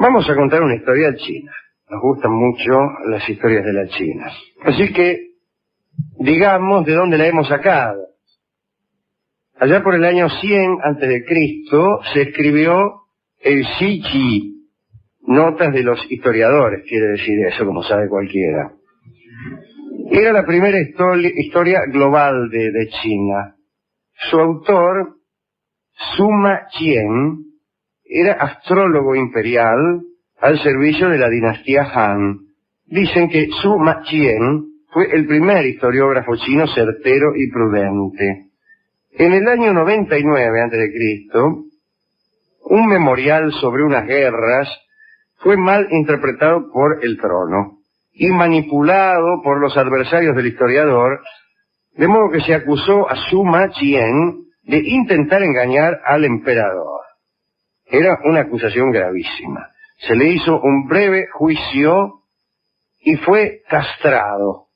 Vamos a contar una historia china. Nos gustan mucho las historias de la China. Así que, digamos de dónde la hemos sacado. Allá por el año 100 a.C. se escribió el Shi Qi, notas de los historiadores, quiere decir eso, como sabe cualquiera. Era la primera historia global de China. Su autor, Sima Qian, era astrólogo imperial al servicio de la dinastía Han. Dicen que Sima Qian fue el primer historiógrafo chino certero y prudente. En el año 99 a.C., un memorial sobre unas guerras fue mal interpretado por el trono y manipulado por los adversarios del historiador, de modo que se acusó a Sima Qian de intentar engañar al emperador. Era una acusación gravísima. Se le hizo un breve juicio y fue castrado.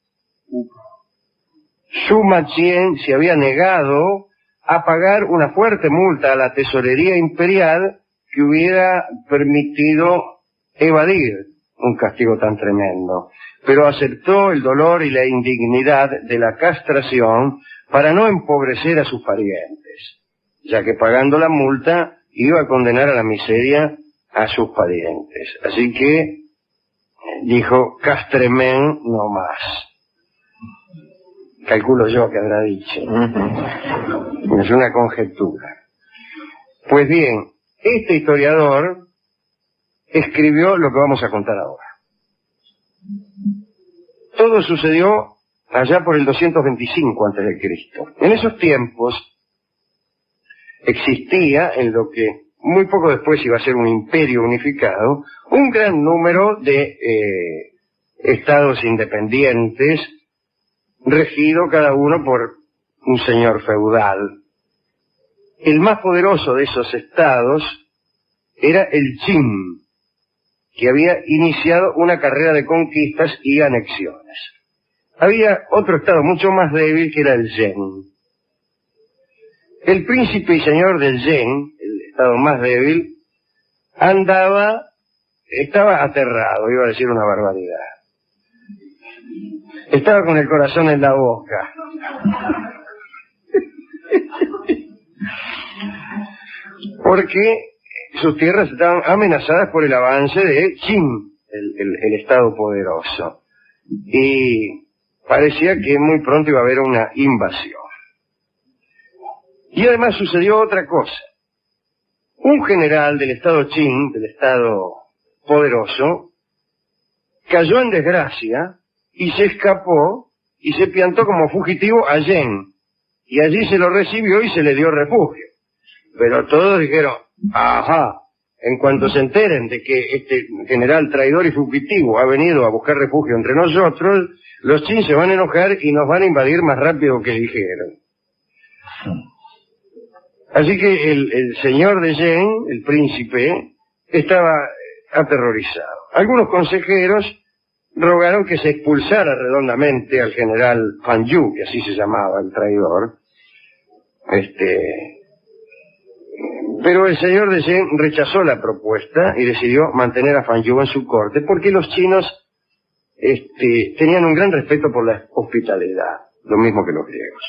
Sima Qian se había negado a pagar una fuerte multa a la tesorería imperial que hubiera permitido evadir un castigo tan tremendo, pero aceptó el dolor y la indignidad de la castración para no empobrecer a sus parientes, ya que pagando la multa iba a condenar a la miseria a sus parientes. Así que dijo, castremen no más. Calculo yo que habrá dicho. Es una conjetura. Pues bien, este historiador escribió lo que vamos a contar ahora. Todo sucedió allá por el 225 a.C. En esos tiempos existía, en lo que muy poco después iba a ser un imperio unificado, un gran número de estados independientes, regido cada uno por un señor feudal. El más poderoso de esos estados era el Qin, que había iniciado una carrera de conquistas y anexiones. Había otro estado mucho más débil que era el Zhen. El príncipe y señor del Zhen, el estado más débil, estaba aterrado, iba a decir una barbaridad. Estaba con el corazón en la boca. Porque sus tierras estaban amenazadas por el avance de Qin, el estado poderoso. Y parecía que muy pronto iba a haber una invasión. Y además sucedió otra cosa. Un general del estado Qin, del estado poderoso, cayó en desgracia y se escapó y se piantó como fugitivo a Yen. Y allí se lo recibió y se le dio refugio. Pero todos dijeron, ajá, en cuanto se enteren de que este general traidor y fugitivo ha venido a buscar refugio entre nosotros, los Qin se van a enojar y nos van a invadir más rápido que dijeron. Así que el señor de Yen, el príncipe, estaba aterrorizado. Algunos consejeros rogaron que se expulsara redondamente al general Fan Yu, que así se llamaba el traidor. Pero el señor de Yen rechazó la propuesta y decidió mantener a Fan Yu en su corte, porque los chinos tenían un gran respeto por la hospitalidad, lo mismo que los griegos.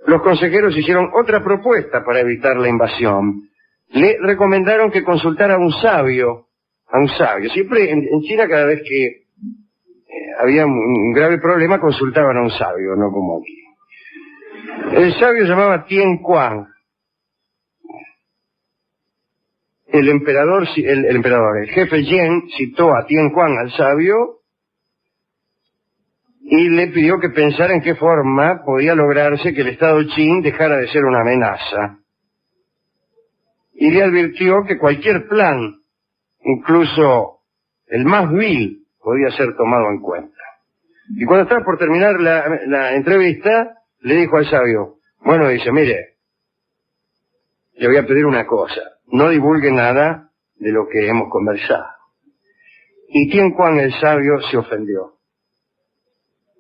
Los consejeros hicieron otra propuesta para evitar la invasión. Le recomendaron que consultara a un sabio. Siempre en China, cada vez que había un grave problema, consultaban a un sabio, no como aquí. El sabio se llamaba Tian Quan. El jefe Yen citó a Tian Quan al sabio y le pidió que pensara en qué forma podía lograrse que el estado Qin dejara de ser una amenaza. Y le advirtió que cualquier plan, incluso el más vil, podía ser tomado en cuenta. Y cuando estaba por terminar la entrevista, le dijo al sabio, bueno, dice, mire, le voy a pedir una cosa, no divulgue nada de lo que hemos conversado. Y Tian Quan, el sabio, se ofendió,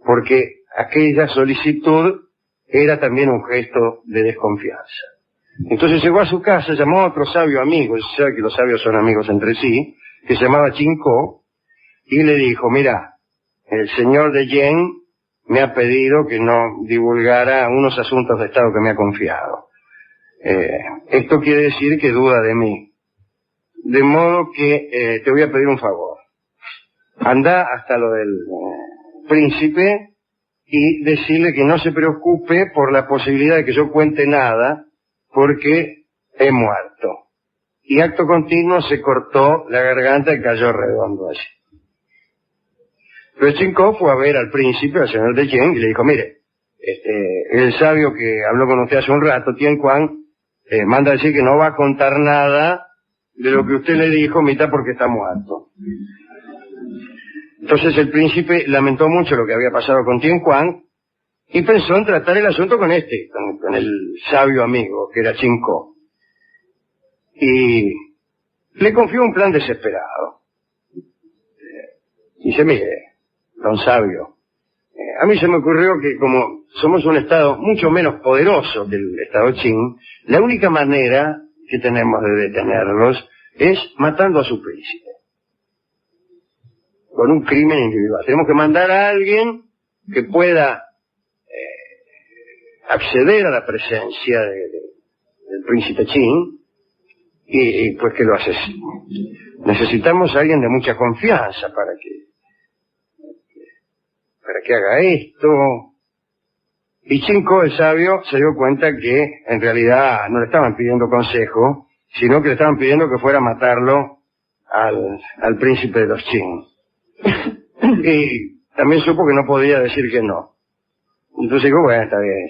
porque aquella solicitud era también un gesto de desconfianza. Entonces llegó a su casa, llamó a otro sabio amigo, se sabe que los sabios son amigos entre sí, que se llamaba Chinko, y le dijo, mira, el señor de Yen me ha pedido que no divulgara unos asuntos de Estado que me ha confiado. Esto quiere decir que duda de mí. De modo que te voy a pedir un favor. Anda hasta lo del príncipe y decirle que no se preocupe por la posibilidad de que yo cuente nada, porque he muerto. Y acto continuo se cortó la garganta y cayó redondo allí. Pero Chinko fue a ver al príncipe, al señor de Yen, y le dijo, mire, el sabio que habló con usted hace un rato, Tien Quan, manda a decir que no va a contar nada de lo que usted le dijo, mitad porque está muerto. Entonces el príncipe lamentó mucho lo que había pasado con Tien Quan y pensó en tratar el asunto con con el sabio amigo, que era Chinko. Y le confió un plan desesperado. Dice, mire, don sabio, a mí se me ocurrió que como somos un estado mucho menos poderoso que el estado Qin, la única manera que tenemos de detenerlos es matando a su príncipe. Con un crimen individual. Tenemos que mandar a alguien que pueda acceder a la presencia del príncipe Qin y pues que lo asesine. Necesitamos a alguien de mucha confianza para que haga esto. Y Chinko, el sabio, se dio cuenta que en realidad no le estaban pidiendo consejo, sino que le estaban pidiendo que fuera a matarlo al príncipe de los Qin. Y también supo que no podía decir que no. Entonces dijo, bueno, está bien.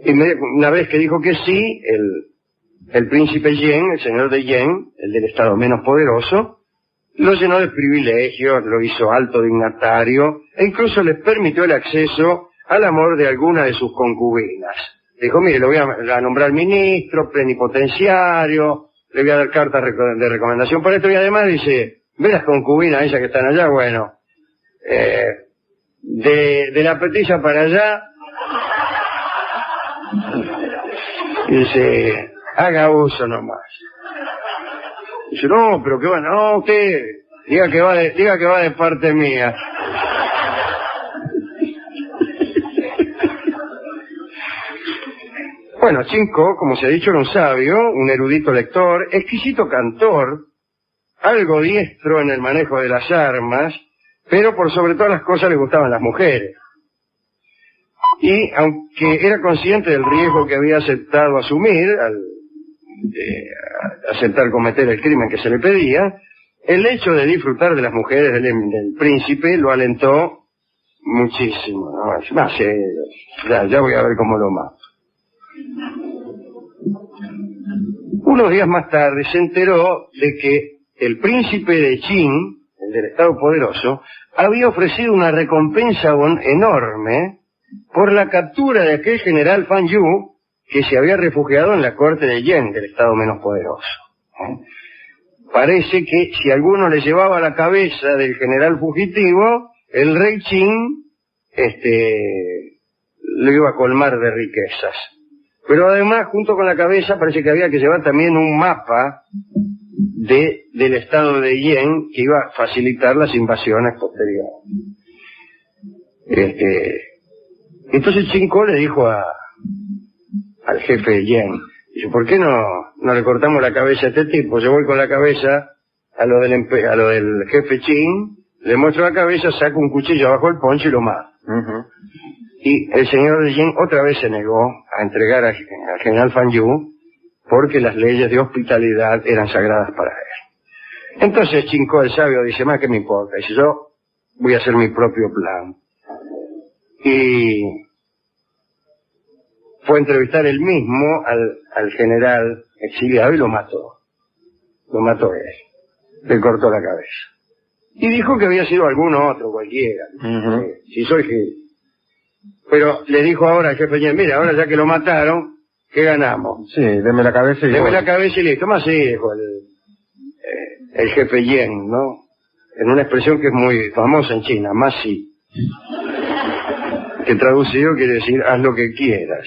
Y una vez que dijo que sí, el príncipe Yen, el señor de Yen, el del estado menos poderoso, lo llenó de privilegios, lo hizo alto dignatario, e incluso les permitió el acceso al amor de alguna de sus concubinas. Dijo, mire, lo voy a nombrar ministro, plenipotenciario, le voy a dar cartas de recomendación para esto, y además dice, ve las concubinas esas que están allá, bueno, de la petilla para allá, dice, haga uso nomás. Dice, no, pero que va, no, usted, diga que va de parte mía. Bueno, Chinko, como se ha dicho, era un sabio, un erudito lector, exquisito cantor, algo diestro en el manejo de las armas, pero por sobre todas las cosas le gustaban las mujeres. Y aunque era consciente del riesgo que había aceptado asumir al aceptar cometer el crimen que se le pedía, el hecho de disfrutar de las mujeres del príncipe lo alentó muchísimo, ¿no? Ya voy a ver cómo lo mato. Unos días más tarde se enteró de que el príncipe de Qin, el del estado poderoso, había ofrecido una recompensa enorme por la captura de aquel general Fan Yu que se había refugiado en la corte de Yen, del estado menos poderoso. Parece que si alguno le llevaba la cabeza del general fugitivo, el rey Qin lo iba a colmar de riquezas. Pero además, junto con la cabeza, parece que había que llevar también un mapa del estado de Yen que iba a facilitar las invasiones posteriores. Entonces Chinko le dijo al jefe de Yen, dice, ¿por qué no le cortamos la cabeza a este tipo? Yo voy con la cabeza a lo del jefe Qin, le muestro la cabeza, saco un cuchillo abajo el poncho y lo mato. Y el señor de Yen otra vez se negó a entregar al general Fan Yu porque las leyes de hospitalidad eran sagradas para él. Entonces Chinko, el sabio, dice, más que me importa, dice, yo voy a hacer mi propio plan. Y fue a entrevistar él mismo al general exiliado y lo mató. Lo mató él. Le cortó la cabeza. Y dijo que había sido alguno otro, cualquiera. Si soy que... Pero le dijo ahora al jefe Yen, mira, ahora ya que lo mataron, ¿qué ganamos? Sí, deme la cabeza y... Deme la cabeza y listo. Más sí, dijo el jefe Yen, ¿no? En una expresión que es muy famosa en China, más sí. Que traducido quiere decir, haz lo que quieras.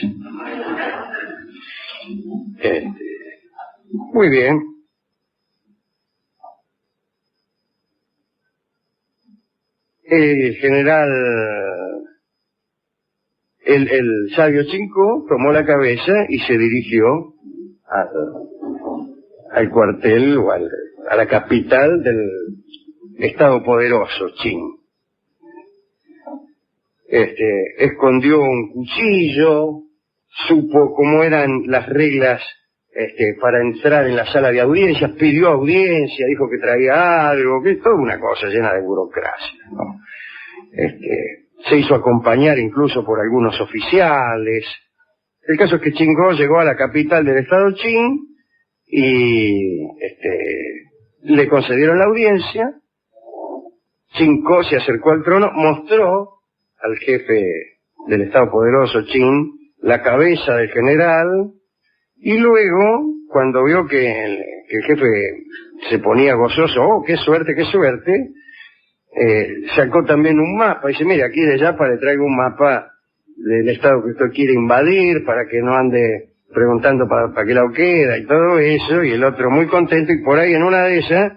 Muy bien. el general, el sabio Chinco tomó la cabeza y se dirigió al cuartel o a la capital del Estado poderoso, Qin. Escondió un cuchillo, supo cómo eran las reglas para entrar en la sala de audiencias, pidió audiencia, dijo que traía algo, que es toda una cosa llena de burocracia, ¿no? Se hizo acompañar incluso por algunos oficiales. El caso es que Chinko llegó a la capital del estado Qin y le concedieron la audiencia. Chinko se acercó al trono, mostró al jefe del estado poderoso Qin la cabeza del general, y luego, cuando vio que el jefe se ponía gozoso, ¡oh, qué suerte, qué suerte!, sacó también un mapa, y dice, mire, aquí de Yapa le traigo un mapa del estado que usted quiere invadir, para que no ande preguntando para qué lado queda, y todo eso, y el otro muy contento, y por ahí en una de esas,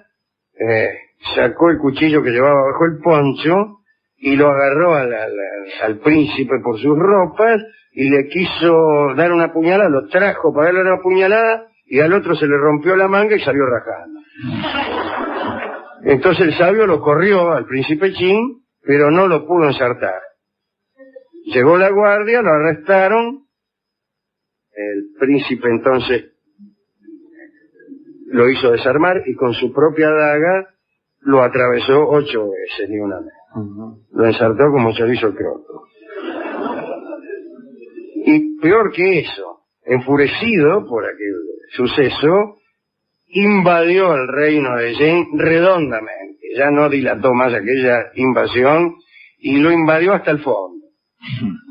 sacó el cuchillo que llevaba bajo el poncho, y lo agarró al príncipe por sus ropas, y le quiso dar una puñalada, lo trajo para darle una puñalada, y al otro se le rompió la manga y salió rajando. Entonces el sabio lo corrió al príncipe Qin, pero no lo pudo ensartar. Llegó la guardia, lo arrestaron, el príncipe entonces lo hizo desarmar y con su propia daga lo atravesó 8 veces, ni una vez. Lo ensartó como chorizo croto. Y peor que eso, enfurecido por aquel suceso, invadió el reino de Zheng redondamente. Ya no dilató más aquella invasión y lo invadió hasta el fondo.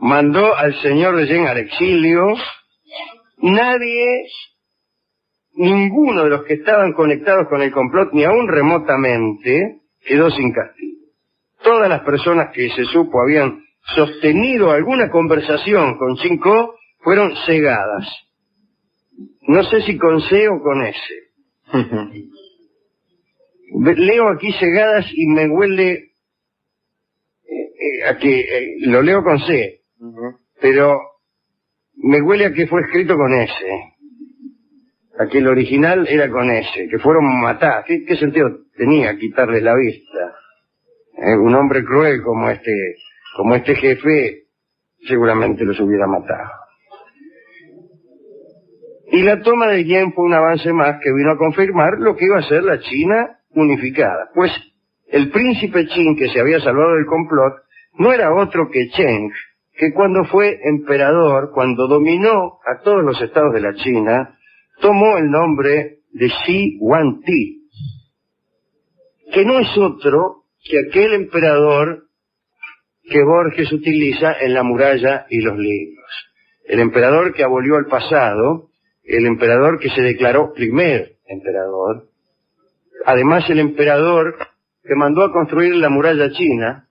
Mandó al señor de Zheng al exilio. Ninguno de los que estaban conectados con el complot, ni aún remotamente, quedó sin castigo. Todas las personas que se supo habían sostenido alguna conversación con Chinko fueron cegadas. No sé si con C o con S. Leo aquí cegadas y me huele a que lo leo con C, pero me huele a que fue escrito con S, a que el original era con S, que fueron matadas. ¿Qué sentido tenía quitarles la vista? Un hombre cruel como este jefe seguramente los hubiera matado. Y la toma de Yen fue un avance más que vino a confirmar lo que iba a ser la China unificada. Pues el príncipe Qin, que se había salvado del complot, no era otro que Cheng, que cuando fue emperador, cuando dominó a todos los estados de la China, tomó el nombre de Shi Huangdi, que no es otro que aquel emperador que Borges utiliza en La muralla y los libros. El emperador que abolió el pasado, el emperador que se declaró primer emperador, además el emperador que mandó a construir la muralla china,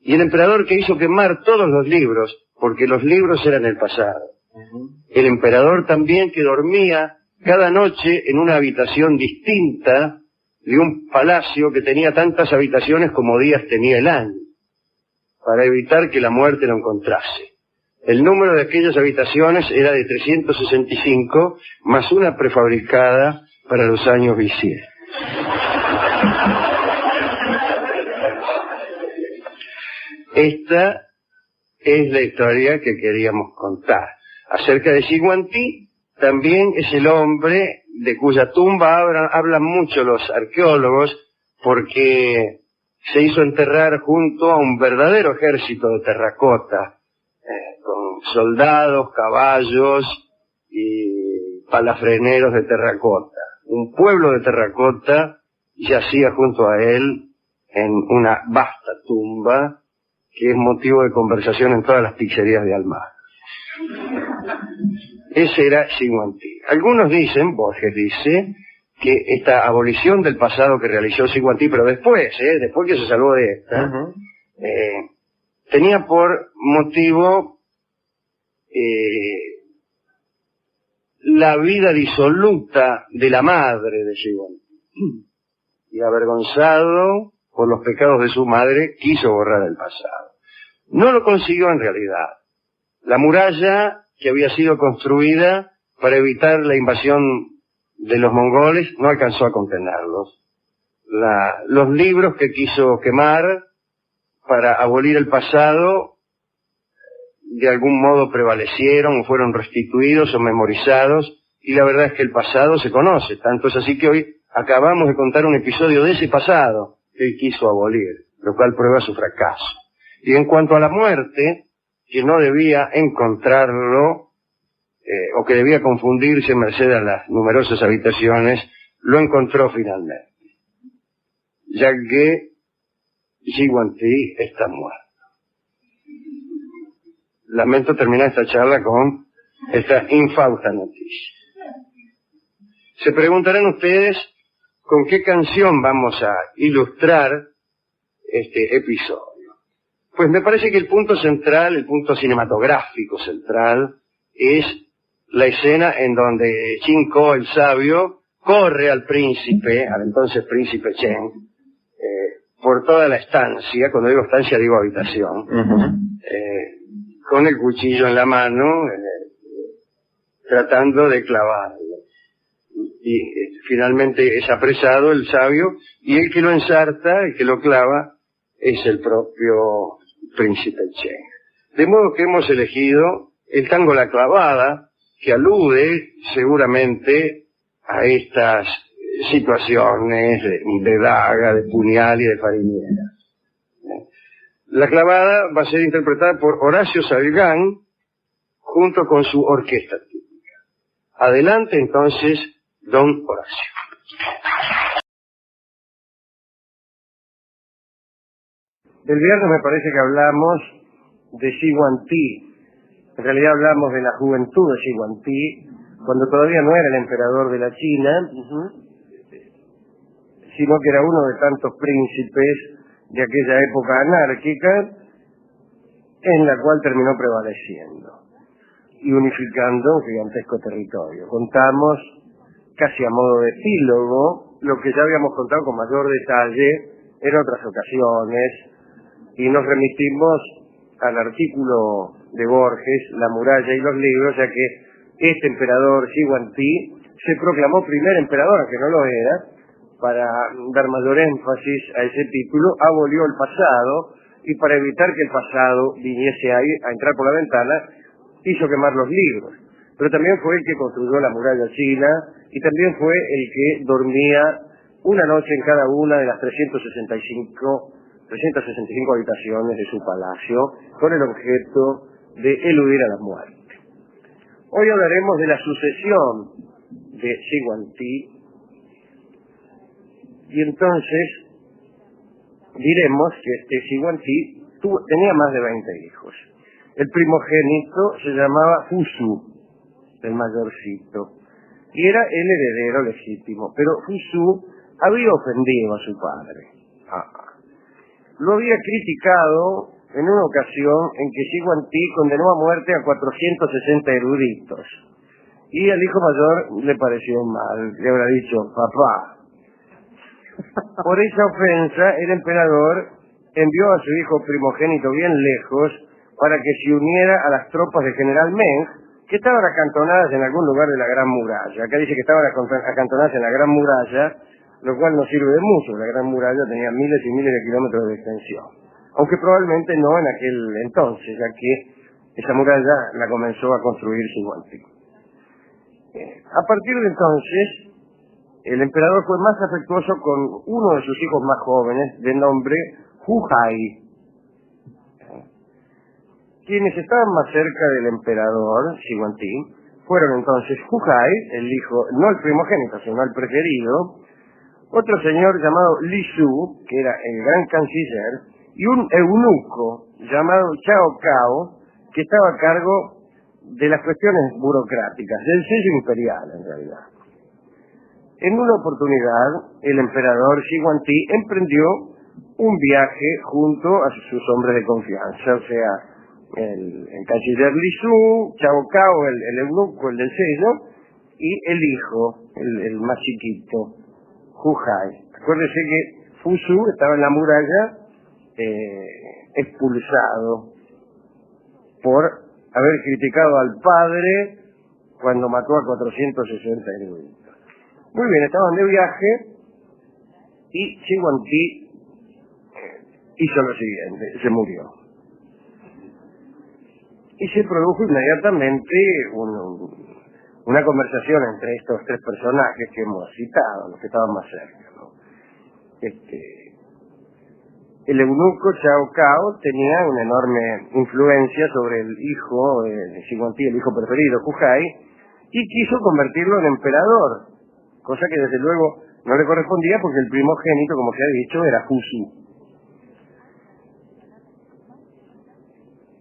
y el emperador que hizo quemar todos los libros, porque los libros eran el pasado. El emperador también que dormía cada noche en una habitación distinta de un palacio que tenía tantas habitaciones como días tenía el año, para evitar que la muerte lo encontrase. El número de aquellas habitaciones era de 365, más una prefabricada para los años bisiesto. Esta es la historia que queríamos contar. Acerca de Shi Huangdi, también es el hombre de cuya tumba hablan mucho los arqueólogos, porque se hizo enterrar junto a un verdadero ejército de terracota, con soldados, caballos y palafreneros de terracota. Un pueblo de terracota yacía junto a él en una vasta tumba que es motivo de conversación en todas las pizzerías de Almagro. Ese era Shi Huangdi. Algunos dicen, Borges dice, que esta abolición del pasado que realizó Shi Huangdi, pero después que se salvó de esta, tenía por motivo la vida disoluta de la madre de Shi Huangdi. Y avergonzado por los pecados de su madre, quiso borrar el pasado. No lo consiguió en realidad. La muralla que había sido construida para evitar la invasión de los mongoles no alcanzó a contenerlos. Los libros que quiso quemar para abolir el pasado de algún modo prevalecieron o fueron restituidos o memorizados, y la verdad es que el pasado se conoce, tanto es así que hoy acabamos de contar un episodio de ese pasado que él quiso abolir, lo cual prueba su fracaso. Y en cuanto a la muerte, que no debía encontrarlo, o que debía confundirse merced a las numerosas habitaciones, lo encontró finalmente, ya que Shigwan-Ti está muerto. Lamento terminar esta charla con esta infausta noticia. Se preguntarán ustedes con qué canción vamos a ilustrar este episodio. Pues me parece que el punto central, el punto cinematográfico central, es la escena en donde Chin-ko, el sabio, corre al príncipe, al entonces príncipe Chen, por toda la estancia. Cuando digo estancia digo habitación, con el cuchillo en la mano, tratando de clavarlo. Y finalmente es apresado el sabio, y el que lo ensarta, el que lo clava, es el propio príncipe Chen. De modo que hemos elegido el tango La Clavada, que alude seguramente a estas situaciones de daga, de puñal y de farinera. La Clavada va a ser interpretada por Horacio Salgán junto con su orquesta típica. Adelante entonces, don Horacio. El viernes me parece que hablamos de Shigwan-Ti. En realidad hablamos de la juventud de Shigwan-Ti, cuando todavía no era el emperador de la China, sino que era uno de tantos príncipes de aquella época anárquica, en la cual terminó prevaleciendo y unificando un gigantesco territorio. Contamos, casi a modo de epílogo, lo que ya habíamos contado con mayor detalle en otras ocasiones, y nos remitimos al artículo de Borges, La muralla y los libros, ya que este emperador Shigwan-Ti se proclamó primer emperador, aunque no lo era. Para dar mayor énfasis a ese título, abolió el pasado, y para evitar que el pasado viniese a entrar por la ventana, hizo quemar los libros. Pero también fue el que construyó la muralla china, y también fue el que dormía una noche en cada una de las 365 habitaciones de su palacio, con el objeto de eludir a la muerte. Hoy hablaremos de la sucesión de Shigwan-Ti, y entonces diremos que este Shigwan-Ti tenía más de 20 hijos. El primogénito se llamaba Fusu, el mayorcito, y era el heredero legítimo, pero Fusu había ofendido a su padre. Lo había criticado en una ocasión en que Shigwan-Ti condenó a muerte a 460 eruditos, y al hijo mayor le pareció mal, le habrá dicho, papá. Por esa ofensa, el emperador envió a su hijo primogénito bien lejos para que se uniera a las tropas del general Meng, que estaban acantonadas en algún lugar de la Gran Muralla. Acá dice que estaban acantonadas en la Gran Muralla, lo cual no sirve de mucho. La Gran Muralla tenía miles y miles de kilómetros de extensión, aunque probablemente no en aquel entonces, ya que esa muralla la comenzó a construir Shigwan-Ti. A partir de entonces, el emperador fue más afectuoso con uno de sus hijos más jóvenes, de nombre Hu-Hai. Quienes estaban más cerca del emperador Shigwan-Ti fueron entonces Hu-Hai, el hijo, no el primogénito, sino el preferido, otro señor llamado Li Shu, que era el gran canciller, y un eunuco llamado Chao Cao, que estaba a cargo de las cuestiones burocráticas, del sello imperial en realidad. En una oportunidad, el emperador Shigwan-Ti emprendió un viaje junto a sus hombres de confianza, o sea, el canciller Li Shu, Chao Cao, el eunuco, el del sello, y el hijo, el más chiquito, Hu-Hai. Acuérdese que Fusu estaba en la muralla expulsado por haber criticado al padre cuando mató a 460 eruditos. Muy bien, estaban de viaje y Shiguantí hizo lo siguiente, se murió. Y se produjo inmediatamente una conversación entre estos tres personajes que hemos citado, los que estaban más cerca, ¿no? El eunuco Cao Cao tenía una enorme influencia sobre el hijo de Shiguantí, el hijo preferido, Hujai, y quiso convertirlo en emperador, cosa que desde luego no le correspondía porque el primogénito, como se ha dicho, era Fusu.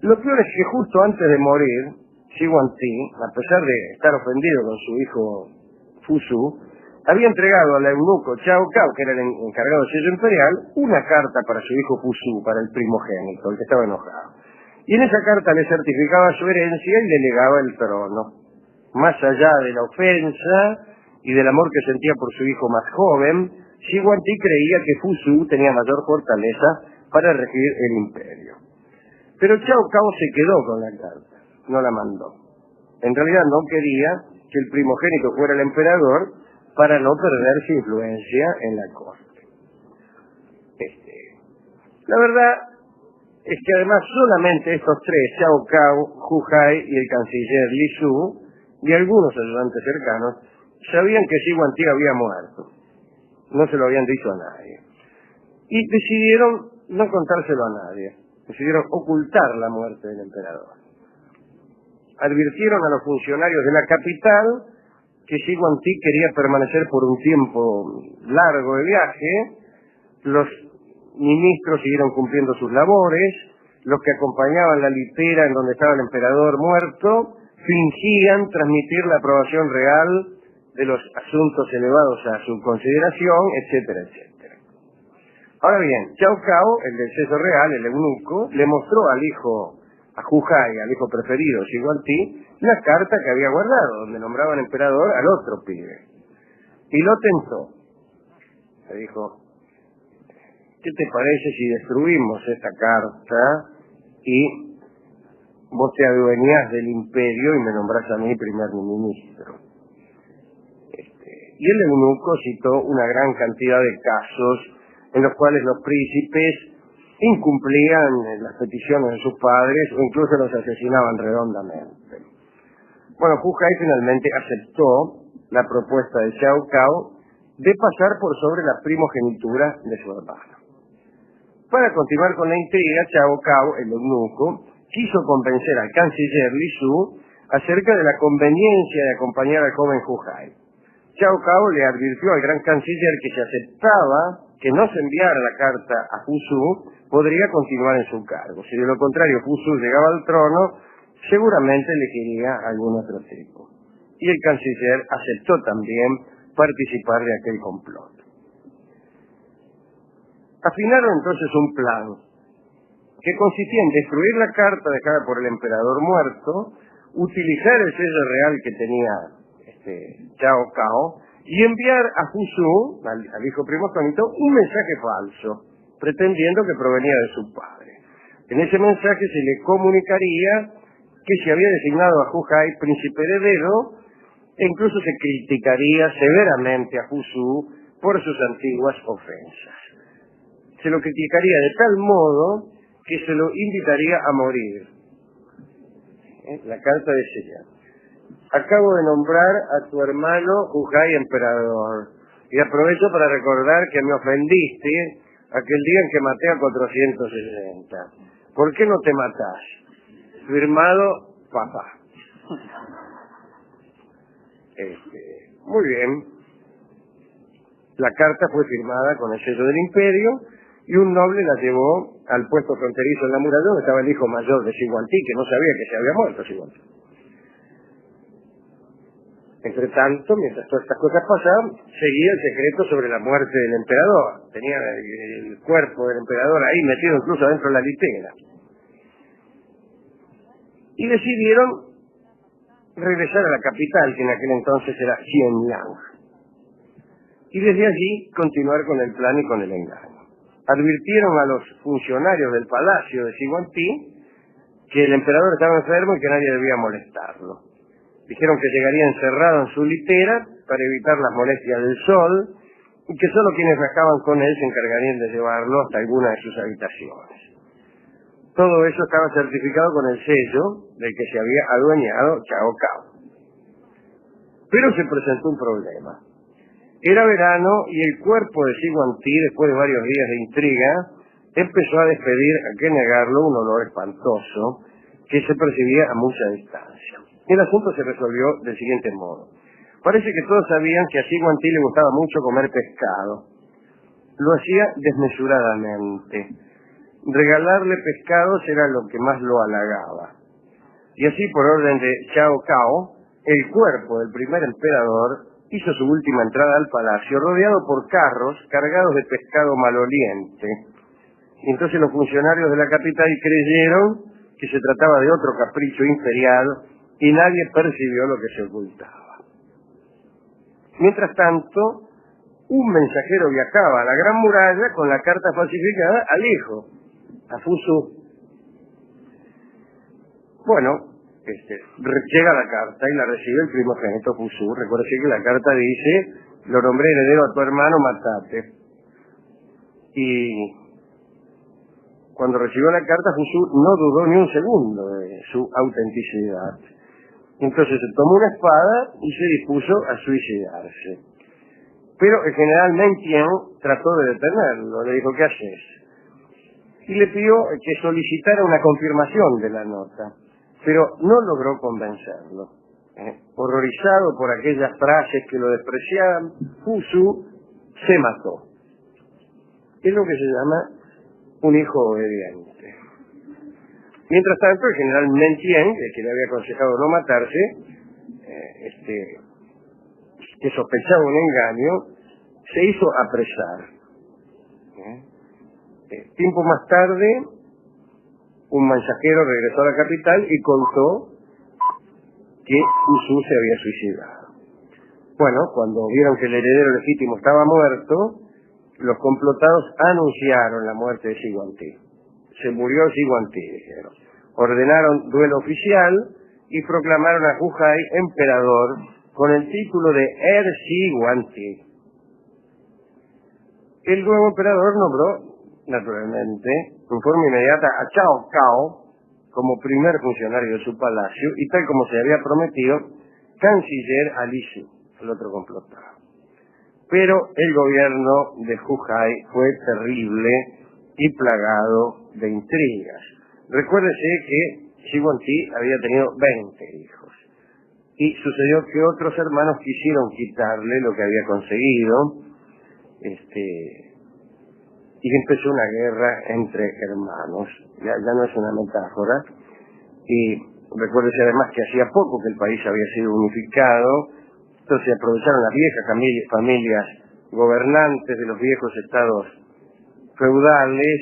Lo peor es que justo antes de morir, Shiguantí, a pesar de estar ofendido con su hijo Fusu, había entregado al eunuco Cao Cao, que era el encargado del sello imperial, una carta para su hijo Fusu, para el primogénito, el que estaba enojado. Y en esa carta le certificaba su herencia y le legaba el trono. Más allá de la ofensa y del amor que sentía por su hijo más joven, Shiguantí creía que Fusu tenía mayor fortaleza para regir el imperio. Pero Cao Cao se quedó con la carta, no la mandó. En realidad no quería que el primogénito fuera el emperador para no perder su influencia en la corte. La verdad es que además solamente estos tres, Cao Cao, Hujai y el canciller Li Su, y algunos ayudantes cercanos, sabían que Shiguantí había muerto. No se lo habían dicho a nadie. Y decidieron no contárselo a nadie. Decidieron ocultar la muerte del emperador. Advirtieron a los funcionarios de la capital que Shiguantí quería permanecer por un tiempo largo de viaje. Los ministros siguieron cumpliendo sus labores. Los que acompañaban la litera en donde estaba el emperador muerto fingían transmitir la aprobación real de los asuntos elevados a su consideración, etcétera, etcétera. Ahora bien, Cao Cao, el del seso real, el eunuco, le mostró al hijo, a Hujai, al hijo preferido, Shiguantí, la carta que había guardado, donde nombraban emperador al otro pibe. Y lo tentó. Le dijo, ¿qué te parece si destruimos esta carta y vos te adueñás del imperio y me nombrás a mí primer ministro? Y el eunuco citó una gran cantidad de casos en los cuales los príncipes incumplían las peticiones de sus padres o incluso los asesinaban redondamente. Bueno, Hujai finalmente aceptó la propuesta de Cao Cao de pasar por sobre la primogenitura de su hermano. Para continuar con la intriga, Cao Cao, el eunuco, quiso convencer al canciller Li Su acerca de la conveniencia de acompañar al joven Hujai. Cao Cao le advirtió al gran canciller que si aceptaba que no se enviara la carta a Fusu, podría continuar en su cargo. Si de lo contrario Fusu llegaba al trono, seguramente elegiría algún otro tipo. Y el canciller aceptó también participar de aquel complot. Afinaron entonces un plan que consistía en destruir la carta dejada por el emperador muerto, utilizar el sello real que tenía Cao Cao y enviar a Fusu, al hijo primogénito, un mensaje falso, pretendiendo que provenía de su padre. En ese mensaje se le comunicaría que se había designado a Hujai príncipe heredero e incluso se criticaría severamente a Fusu por sus antiguas ofensas. Se lo criticaría de tal modo que se lo invitaría a morir. La carta decía: acabo de nombrar a tu hermano Hujai emperador y aprovecho para recordar que me ofendiste aquel día en que maté a 460. ¿Por qué no te matás? Firmado, papá. Muy bien. La carta fue firmada con el sello del imperio y un noble la llevó al puesto fronterizo en la muralla donde estaba el hijo mayor de Shiguantí, que no sabía que se había muerto Shiguantí. Entre tanto, mientras todas estas cosas pasaban, seguía el secreto sobre la muerte del emperador. Tenía el cuerpo del emperador ahí metido incluso dentro de la litera. Y decidieron regresar a la capital, que en aquel entonces era Xianyang. Y desde allí continuar con el plan y con el engaño. advirtieron a los funcionarios del palacio de Siguantí que el emperador estaba enfermo y que nadie debía molestarlo. Dijeron que llegaría encerrado en su litera para evitar las molestias del sol y que solo quienes viajaban con él se encargarían de llevarlo hasta alguna de sus habitaciones. Todo eso estaba certificado con el sello del que se había adueñado Chao Cao. Pero se presentó un problema. Era verano y el cuerpo de Siguantí, después de varios días de intriga, empezó a despedir, a que negarlo, un olor espantoso que se percibía a mucha distancia. El asunto se resolvió del siguiente modo. Parece que todos sabían que a Siguantí le gustaba mucho comer pescado. Lo hacía desmesuradamente. Regalarle pescados era lo que más lo halagaba. Y así, por orden de Chao Cao, el cuerpo del primer emperador hizo su última entrada al palacio, rodeado por carros cargados de pescado maloliente. Y entonces los funcionarios de la capital creyeron que se trataba de otro capricho imperial y nadie percibió lo que se ocultaba. Mientras tanto, un mensajero viajaba a la Gran Muralla con la carta falsificada al hijo, a Fusu. Bueno, llega la carta y la recibe el primogénito Fusu. Recuerde que la carta dice: lo nombré heredero a tu hermano, matate. Y cuando recibió la carta, Fusu no dudó ni un segundo de su autenticidad. Entonces se tomó una espada y se dispuso a suicidarse. Pero el general Meng Tian trató de detenerlo, le dijo: ¿qué haces? Y le pidió que solicitara una confirmación de la nota, pero no logró convencerlo. Horrorizado por aquellas frases que lo despreciaban, Fusu se mató. Es lo que se llama un hijo obediente. Mientras tanto, el general Meng Tian, el que le había aconsejado no matarse, que sospechaba un engaño, se hizo apresar. Tiempo más tarde, un mensajero regresó a la capital y contó que Fusu se había suicidado. Bueno, cuando vieron que el heredero legítimo estaba muerto, los complotados anunciaron la muerte de Siguantí. Se murió Siguantí, dijeron. Ordenaron duelo oficial y proclamaron a Hu Hai emperador con el título de Siguantí. El nuevo emperador nombró, naturalmente, en forma inmediata a Chao Cao como primer funcionario de su palacio y, tal como se había prometido, canciller a Li Shu, el otro complotado. Pero el gobierno de Hu Hai fue terrible y plagado de intrigas. Recuérdese que Siguantí había tenido 20 hijos y sucedió que otros hermanos quisieron quitarle lo que había conseguido, y empezó una guerra entre hermanos. Ya no es una metáfora. Y recuérdese además que hacía poco que el país había sido unificado, entonces aprovecharon las viejas familias gobernantes de los viejos estados feudales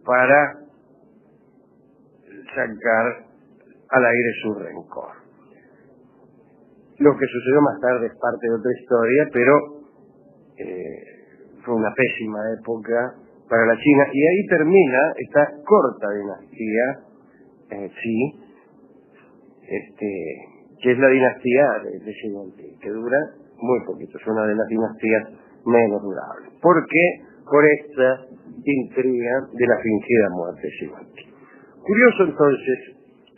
para sacar al aire su rencor. Lo que sucedió más tarde es parte de otra historia, pero fue una pésima época para la China, y ahí termina esta corta dinastía, que es la dinastía de Siguantí, que dura muy poquito, es una de las dinastías menos durables. ¿Por qué? Por esta intriga de la fingida muerte de Siguantí. Curioso entonces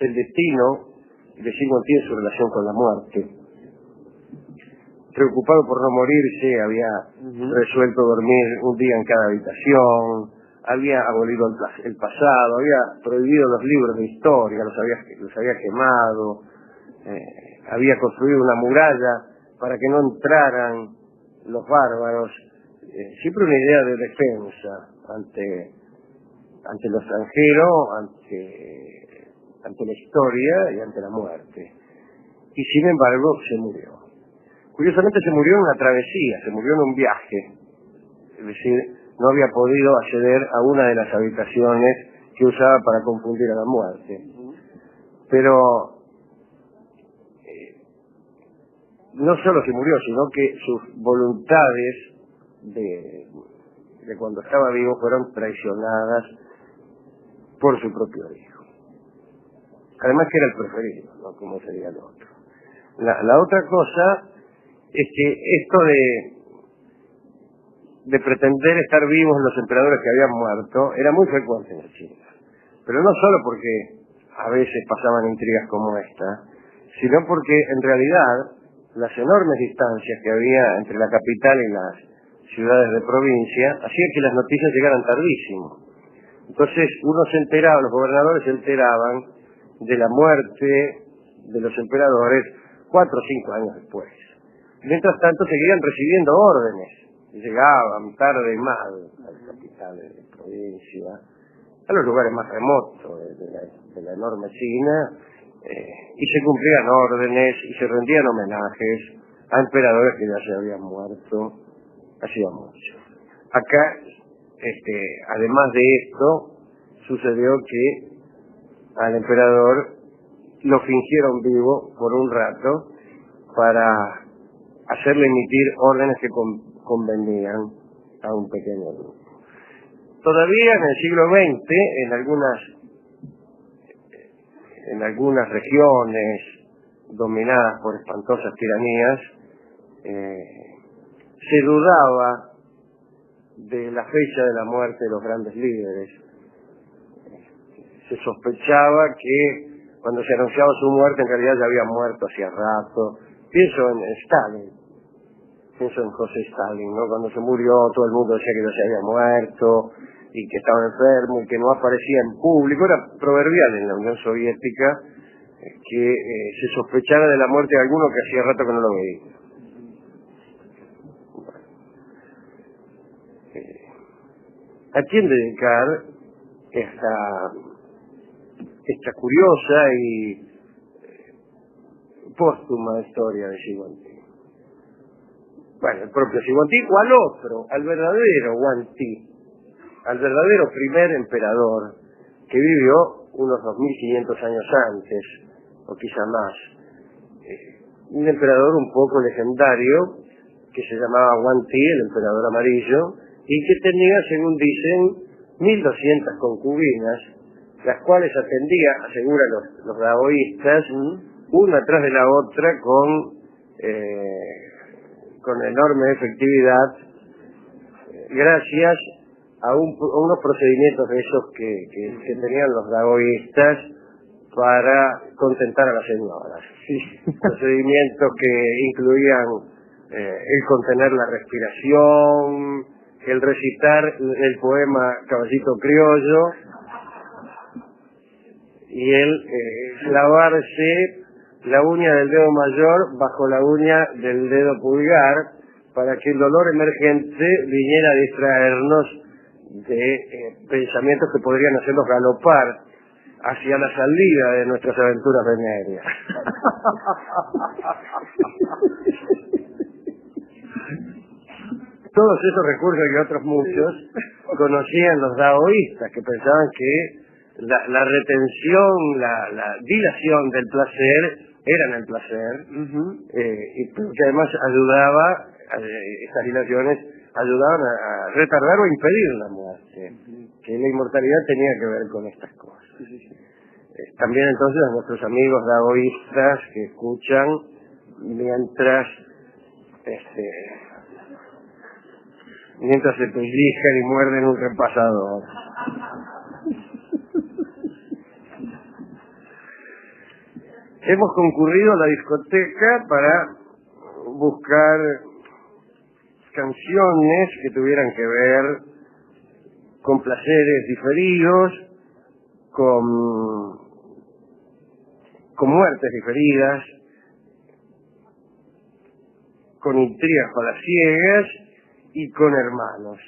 el destino de Siguantí en su relación con la muerte. Preocupado por no morirse, había resuelto dormir un día en cada habitación, había abolido el pasado, había prohibido los libros de historia, los había quemado, había construido una muralla para que no entraran los bárbaros, siempre una idea de defensa ante lo extranjero, ante la historia y ante la muerte. Y sin embargo se murió. Curiosamente se murió en una travesía, se murió en un viaje, es decir, no había podido acceder a una de las habitaciones que usaba para confundir a la muerte. Pero no solo se murió, sino que sus voluntades de cuando estaba vivo, fueron traicionadas por su propio hijo. Además que era el preferido, ¿no? Como sería el otro. La otra cosa es que esto de pretender estar vivos los emperadores que habían muerto era muy frecuente en China. Pero no solo porque a veces pasaban intrigas como esta, sino porque en realidad las enormes distancias que había entre la capital y las ciudades de provincia hacían que las noticias llegaran tardísimo. Entonces uno se enteraba, los gobernadores se enteraban de la muerte de los emperadores 4 o 5 años después. Mientras tanto seguían recibiendo órdenes, llegaban tarde y mal a las capitales de provincia, a los lugares más remotos de la enorme China, y se cumplían órdenes y se rendían homenajes a emperadores que ya se habían muerto hacía mucho. Acá, además de esto, sucedió que al emperador lo fingieron vivo por un rato para hacerle emitir órdenes que convenían a un pequeño grupo. Todavía en el siglo XX, en algunas regiones dominadas por espantosas tiranías, se dudaba de la fecha de la muerte de los grandes líderes. Se sospechaba que cuando se anunciaba su muerte en realidad ya había muerto hacía rato. Pienso en Stalin, pienso en José Stalin, ¿no? Cuando se murió todo el mundo decía que ya se había muerto y que estaba enfermo y que no aparecía en público. Era proverbial en la Unión Soviética que se sospechara de la muerte de alguno que hacía rato que no lo veía. ¿A quién dedicar esta curiosa y póstuma historia de Shiguantí? Bueno, el propio Shiguantí o al otro, al verdadero Guantí, al verdadero primer emperador que vivió unos 2500 años antes, o quizá más. Un emperador un poco legendario que se llamaba Guantí, el emperador amarillo, y que tenía, según dicen, 1200 concubinas, las cuales atendía, aseguran los daoístas, una tras de la otra con enorme efectividad, gracias a unos procedimientos de esos que tenían los daoístas para contentar a las señoras. Sí. Procedimientos que incluían el contener la respiración, el recitar el poema Caballito Criollo y el clavarse la uña del dedo mayor bajo la uña del dedo pulgar para que el dolor emergente viniera a distraernos de pensamientos que podrían hacernos galopar hacia la salida de nuestras aventuras venéreas. Todos esos recursos y otros muchos conocían los daoístas, que pensaban que la retención, la dilación del placer eran el placer, y que además ayudaba, estas dilaciones ayudaban a retardar o impedir la muerte, que la inmortalidad tenía que ver con estas cosas. También entonces a nuestros amigos daoístas que escuchan mientras se pellizcan y muerden un repasador. Hemos concurrido a la discoteca para buscar canciones que tuvieran que ver con placeres diferidos, con muertes diferidas, con intrigas palaciegas y con hermanos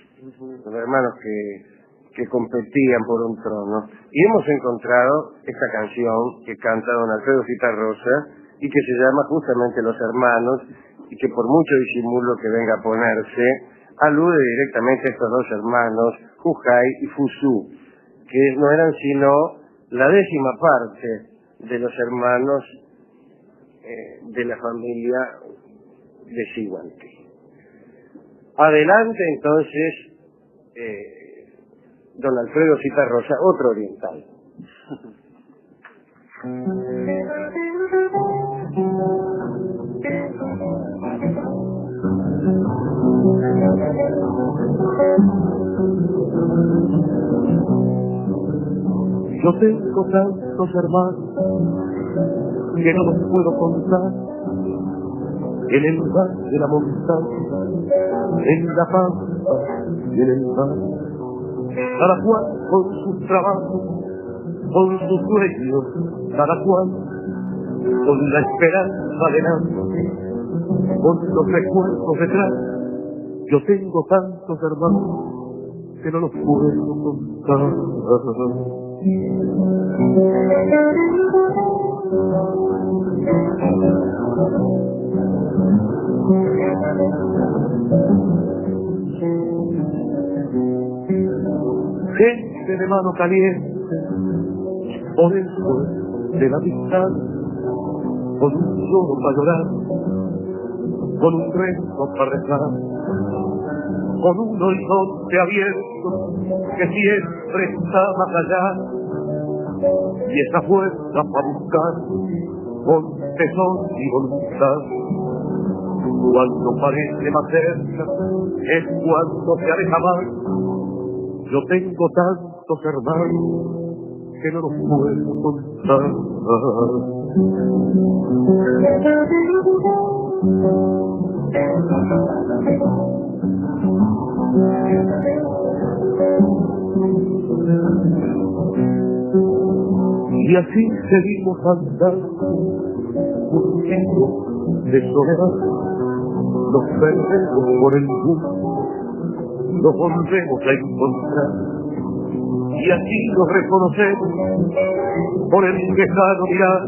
que competían por un trono. Y hemos encontrado esta canción que canta don Alfredo Citarrosa y que se llama justamente Los Hermanos, y que por mucho disimulo que venga a ponerse, alude directamente a estos dos hermanos, Jujai y Fusú, que no eran sino la 10ª parte de los hermanos de la familia de Shiguantí. Adelante entonces don Alfredo Zitarrosa, otro oriental. Yo tengo tantos hermanos que no los puedo contar, en el valle de la montaña, en la pampa y en el mar, cada cual con sus trabajos, con sus sueños, cada cual con la esperanza delante, con los recuerdos detrás. Yo tengo tantos hermanos que no los puedo contar. Gente de mano caliente, por el fuego de la amistad, con un lloro para llorar, con un rezo para rezar, con un horizonte abierto que siempre está más allá, y esa fuerza para buscar con tesón y voluntad. Cuando parece más cerca es cuando se aleja más. Yo tengo tantos hermanos que no los puedo contar. Y así seguimos andando, un tiempo de soledad. Nos perdemos por el mundo, nos volvemos a encontrar, y así nos reconocemos por el lejano mirar,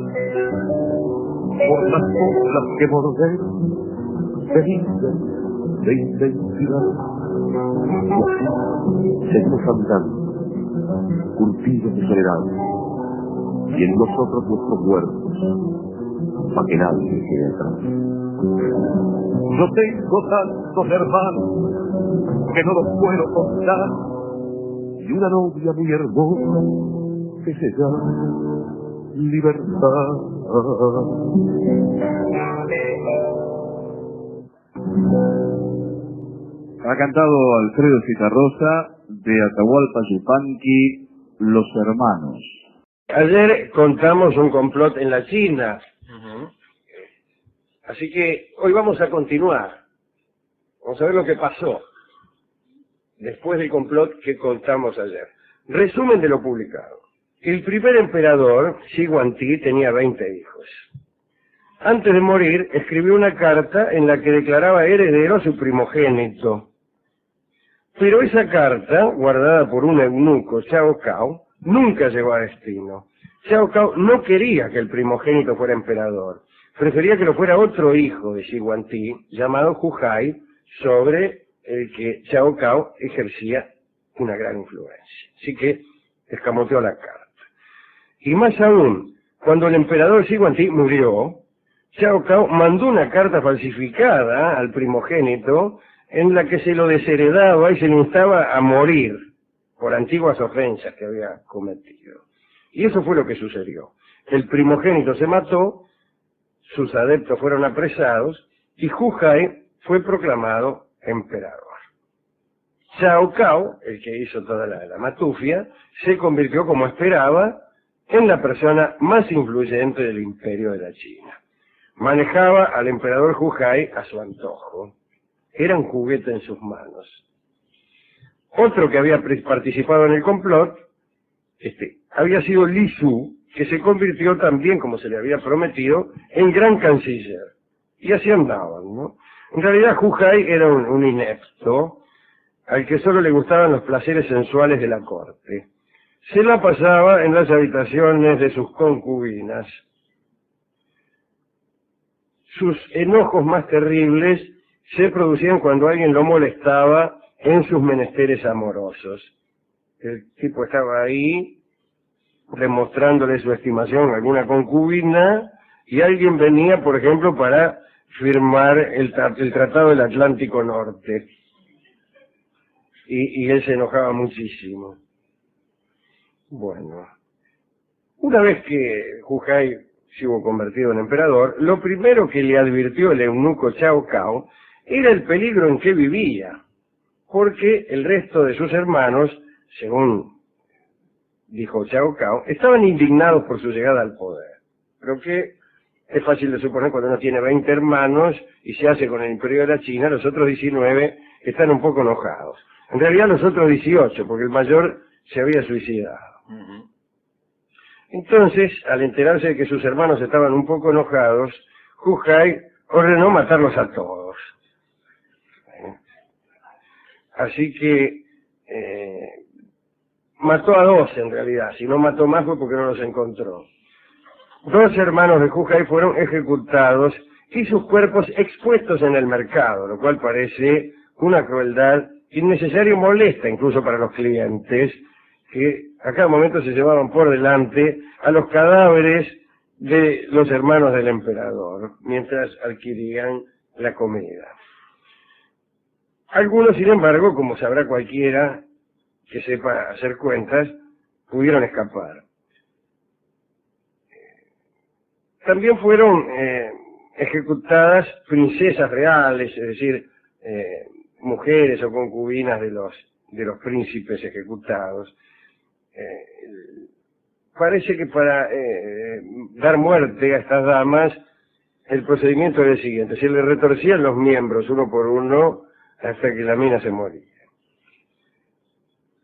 por las cosas que mordemos de vida, de intensidad. Y así seguimos andando, curtidos de soledad, y en nosotros nuestros muertos, para que nadie quede atrás. Yo tengo tantos hermanos que no los puedo contar, y una novia muy hermosa que se llama Libertad. Ha cantado Alfredo Zitarrosa de Atahualpa Yupanqui, Los Hermanos. Ayer contamos un complot en la China. Así que hoy vamos a continuar. Vamos a ver lo que pasó después del complot que contamos ayer. Resumen de lo publicado. El primer emperador, Shi Huangdi, tenía 20 hijos. Antes de morir, escribió una carta en la que declaraba heredero a su primogénito. Pero esa carta, guardada por un eunuco, Cao Cao, nunca llegó a destino. Cao Cao no quería que el primogénito fuera emperador. Prefería que lo fuera otro hijo de Shi Huangdi, llamado Hu Hai, sobre el que Cao Cao ejercía una gran influencia. Así que escamoteó la carta. Y más aún, cuando el emperador Shi Huangdi murió, Cao Cao mandó una carta falsificada al primogénito en la que se lo desheredaba y se le instaba a morir por antiguas ofensas que había cometido. Y eso fue lo que sucedió. El primogénito se mató, sus adeptos fueron apresados y Hu Hai fue proclamado emperador. Cao Cao, el que hizo toda la matufia, se convirtió, como esperaba, en la persona más influyente del imperio de la China. Manejaba al emperador Hu Hai a su antojo. Era un juguete en sus manos. Otro que había participado en el complot, había sido Li Su, que se convirtió también, como se le había prometido, en gran canciller. Y así andaban, ¿no? En realidad Hu Hai era un inepto, al que solo le gustaban los placeres sensuales de la corte. Se la pasaba en las habitaciones de sus concubinas. Sus enojos más terribles se producían cuando alguien lo molestaba en sus menesteres amorosos. El tipo estaba ahí demostrándole su estimación a alguna concubina y alguien venía, por ejemplo, para firmar el Tratado del Atlántico Norte. y él se enojaba muchísimo. Bueno, una vez que Hu-Jai se hubo convertido en emperador, lo primero que le advirtió el eunuco Cao Cao era el peligro en que vivía, porque el resto de sus hermanos, según dijo Cao Cao, estaban indignados por su llegada al poder. Creo que es fácil de suponer cuando uno tiene 20 hermanos y se hace con el imperio de la China, los otros 19 están un poco enojados. En realidad los otros 18, porque el mayor se había suicidado. Entonces, al enterarse de que sus hermanos estaban un poco enojados, Hu-Jai ordenó matarlos a todos. Así que mató a 2 en realidad, si no mató más fue porque no los encontró. 2 hermanos de Hu-Jai fueron ejecutados y sus cuerpos expuestos en el mercado, lo cual parece una crueldad innecesaria y molesta incluso para los clientes, que a cada momento se llevaban por delante a los cadáveres de los hermanos del emperador, mientras adquirían la comida. Algunos, sin embargo, como sabrá cualquiera que sepa hacer cuentas, pudieron escapar. También fueron ejecutadas princesas reales, es decir, mujeres o concubinas de los príncipes ejecutados. Parece que para dar muerte a estas damas, el procedimiento era el siguiente: se le retorcían los miembros uno por uno hasta que la mina se moría.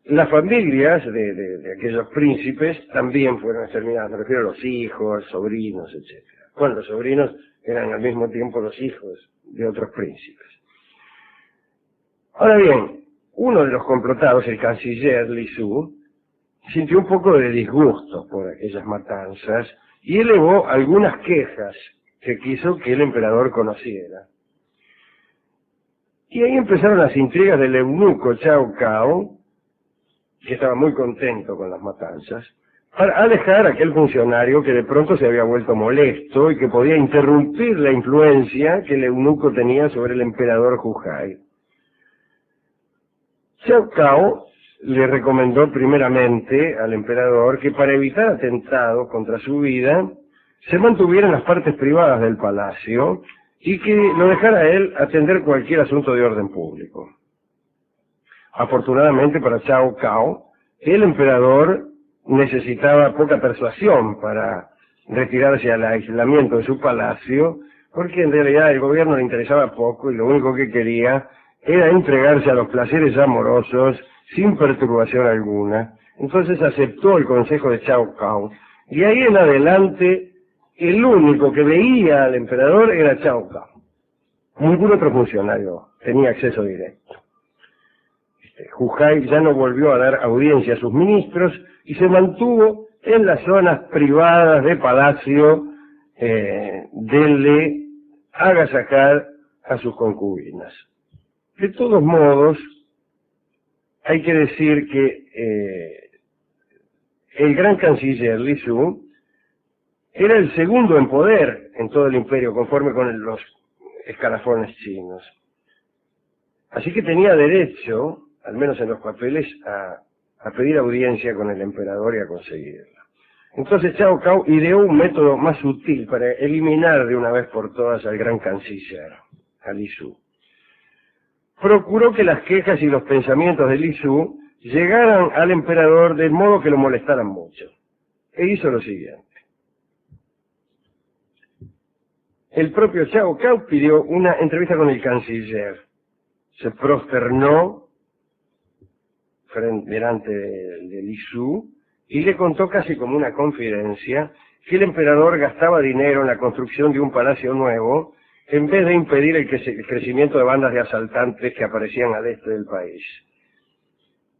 Las familias de aquellos príncipes también fueron exterminadas, me refiero a los hijos, sobrinos, etc. Bueno, los sobrinos eran al mismo tiempo los hijos de otros príncipes. Ahora bien, uno de los complotados, el canciller Li Su, sintió un poco de disgusto por aquellas matanzas y elevó algunas quejas que quiso que el emperador conociera. Y ahí empezaron las intrigas del eunuco Cao Cao, que estaba muy contento con las matanzas, para alejar a aquel funcionario que de pronto se había vuelto molesto y que podía interrumpir la influencia que el eunuco tenía sobre el emperador Hu-Jai. Cao Cao le recomendó primeramente al emperador que para evitar atentados contra su vida se mantuviera en las partes privadas del palacio y que lo dejara a él atender cualquier asunto de orden público. Afortunadamente para Cao Cao, el emperador necesitaba poca persuasión para retirarse al aislamiento de su palacio, porque en realidad el gobierno le interesaba poco y lo único que quería era entregarse a los placeres amorosos sin perturbación alguna. Entonces aceptó el consejo de Cao Cao, y ahí en adelante el único que veía al emperador era Cao Cao. Ningún otro funcionario tenía acceso directo. Hu-Jai ya no volvió a dar audiencia a sus ministros y se mantuvo en las zonas privadas de palacio de agasajar a sus concubinas. De todos modos, hay que decir que el gran canciller Li Su era el segundo en poder en todo el imperio, conforme con los escalafones chinos. Así que tenía derecho, al menos en los papeles, a pedir audiencia con el emperador y a conseguirla. Entonces Cao Cao ideó un método más sutil para eliminar de una vez por todas al gran canciller, a Li Su. Procuró que las quejas y los pensamientos de Li Su llegaran al emperador de modo que lo molestaran mucho. E hizo lo siguiente. El propio Cao Cao pidió una entrevista con el canciller. Se prosternó delante de Li Su y le contó casi como una confidencia que el emperador gastaba dinero en la construcción de un palacio nuevo en vez de impedir el crecimiento de bandas de asaltantes que aparecían al este del país.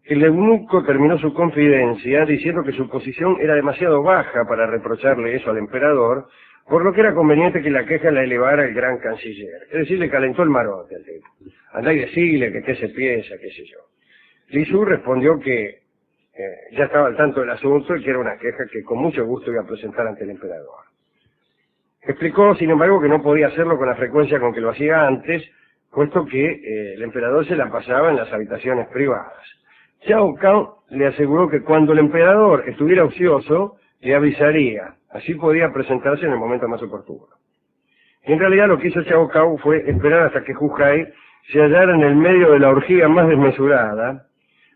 El eunuco terminó su confidencia diciendo que su posición era demasiado baja para reprocharle eso al emperador, por lo que era conveniente que la queja la elevara el gran canciller. Es decir, le calentó el marote al tipo. Andá y decirle que qué se piensa, qué sé yo. Li Su respondió que ya estaba al tanto del asunto y que era una queja que con mucho gusto iba a presentar ante el emperador. Explicó, sin embargo, que no podía hacerlo con la frecuencia con que lo hacía antes, puesto que el emperador se la pasaba en las habitaciones privadas. Cao Cao le aseguró que cuando el emperador estuviera ocioso, le avisaría, así podía presentarse en el momento más oportuno. Y en realidad lo que hizo Cao Cao fue esperar hasta que Hu Hai se hallara en el medio de la orgía más desmesurada,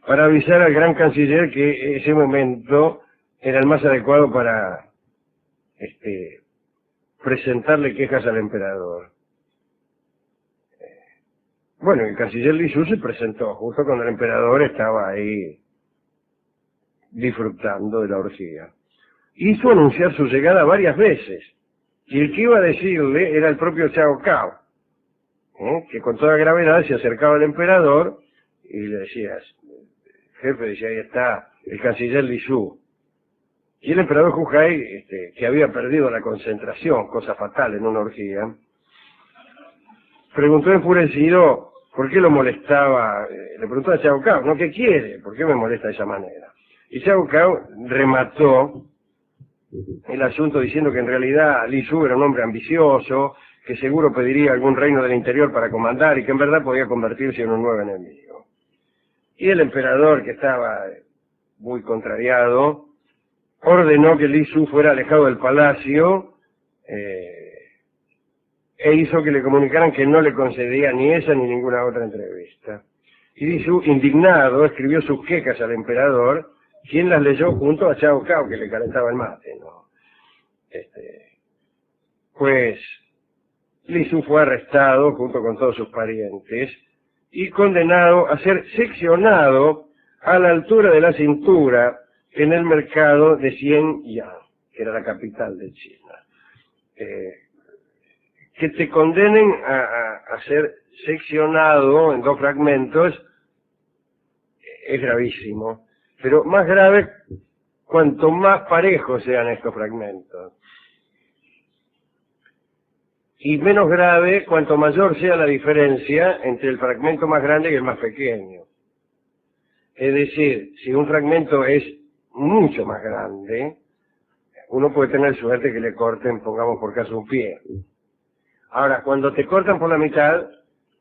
para avisar al gran canciller que ese momento era el más adecuado para presentarle quejas al emperador. Bueno, el canciller Li Su se presentó justo cuando el emperador estaba ahí disfrutando de la orgía. Hizo anunciar su llegada varias veces, y el que iba a decirle era el propio Cao Cao, que con toda gravedad se acercaba al emperador y le decía, jefe, decía, ahí está el canciller Li Su. Y el emperador Hu Hai, que había perdido la concentración, cosa fatal en una orgía, preguntó enfurecido por qué lo molestaba, le preguntó a Cao Cao, ¿no? ¿Qué quiere? ¿Por qué me molesta de esa manera? Y Cao Cao remató el asunto diciendo que en realidad Li Su era un hombre ambicioso, que seguro pediría algún reino del interior para comandar y que en verdad podía convertirse en un nuevo enemigo. Y el emperador, que estaba muy contrariado, ordenó que Li Su fuera alejado del palacio e hizo que le comunicaran que no le concedía ni esa ni ninguna otra entrevista. Y Li Su, indignado, escribió sus quejas al emperador, quien las leyó junto a Cao Cao, que le calentaba el mate, ¿no? Pues Li Su fue arrestado junto con todos sus parientes y condenado a ser seccionado a la altura de la cintura en el mercado de Xianyang, que era la capital de China. Que te condenen a ser seccionado en dos fragmentos es gravísimo, pero más grave cuanto más parejos sean estos fragmentos. Y menos grave cuanto mayor sea la diferencia entre el fragmento más grande y el más pequeño. Es decir, si un fragmento es mucho más grande, uno puede tener suerte que le corten, pongamos por caso, un pie. Ahora, cuando te cortan por la mitad,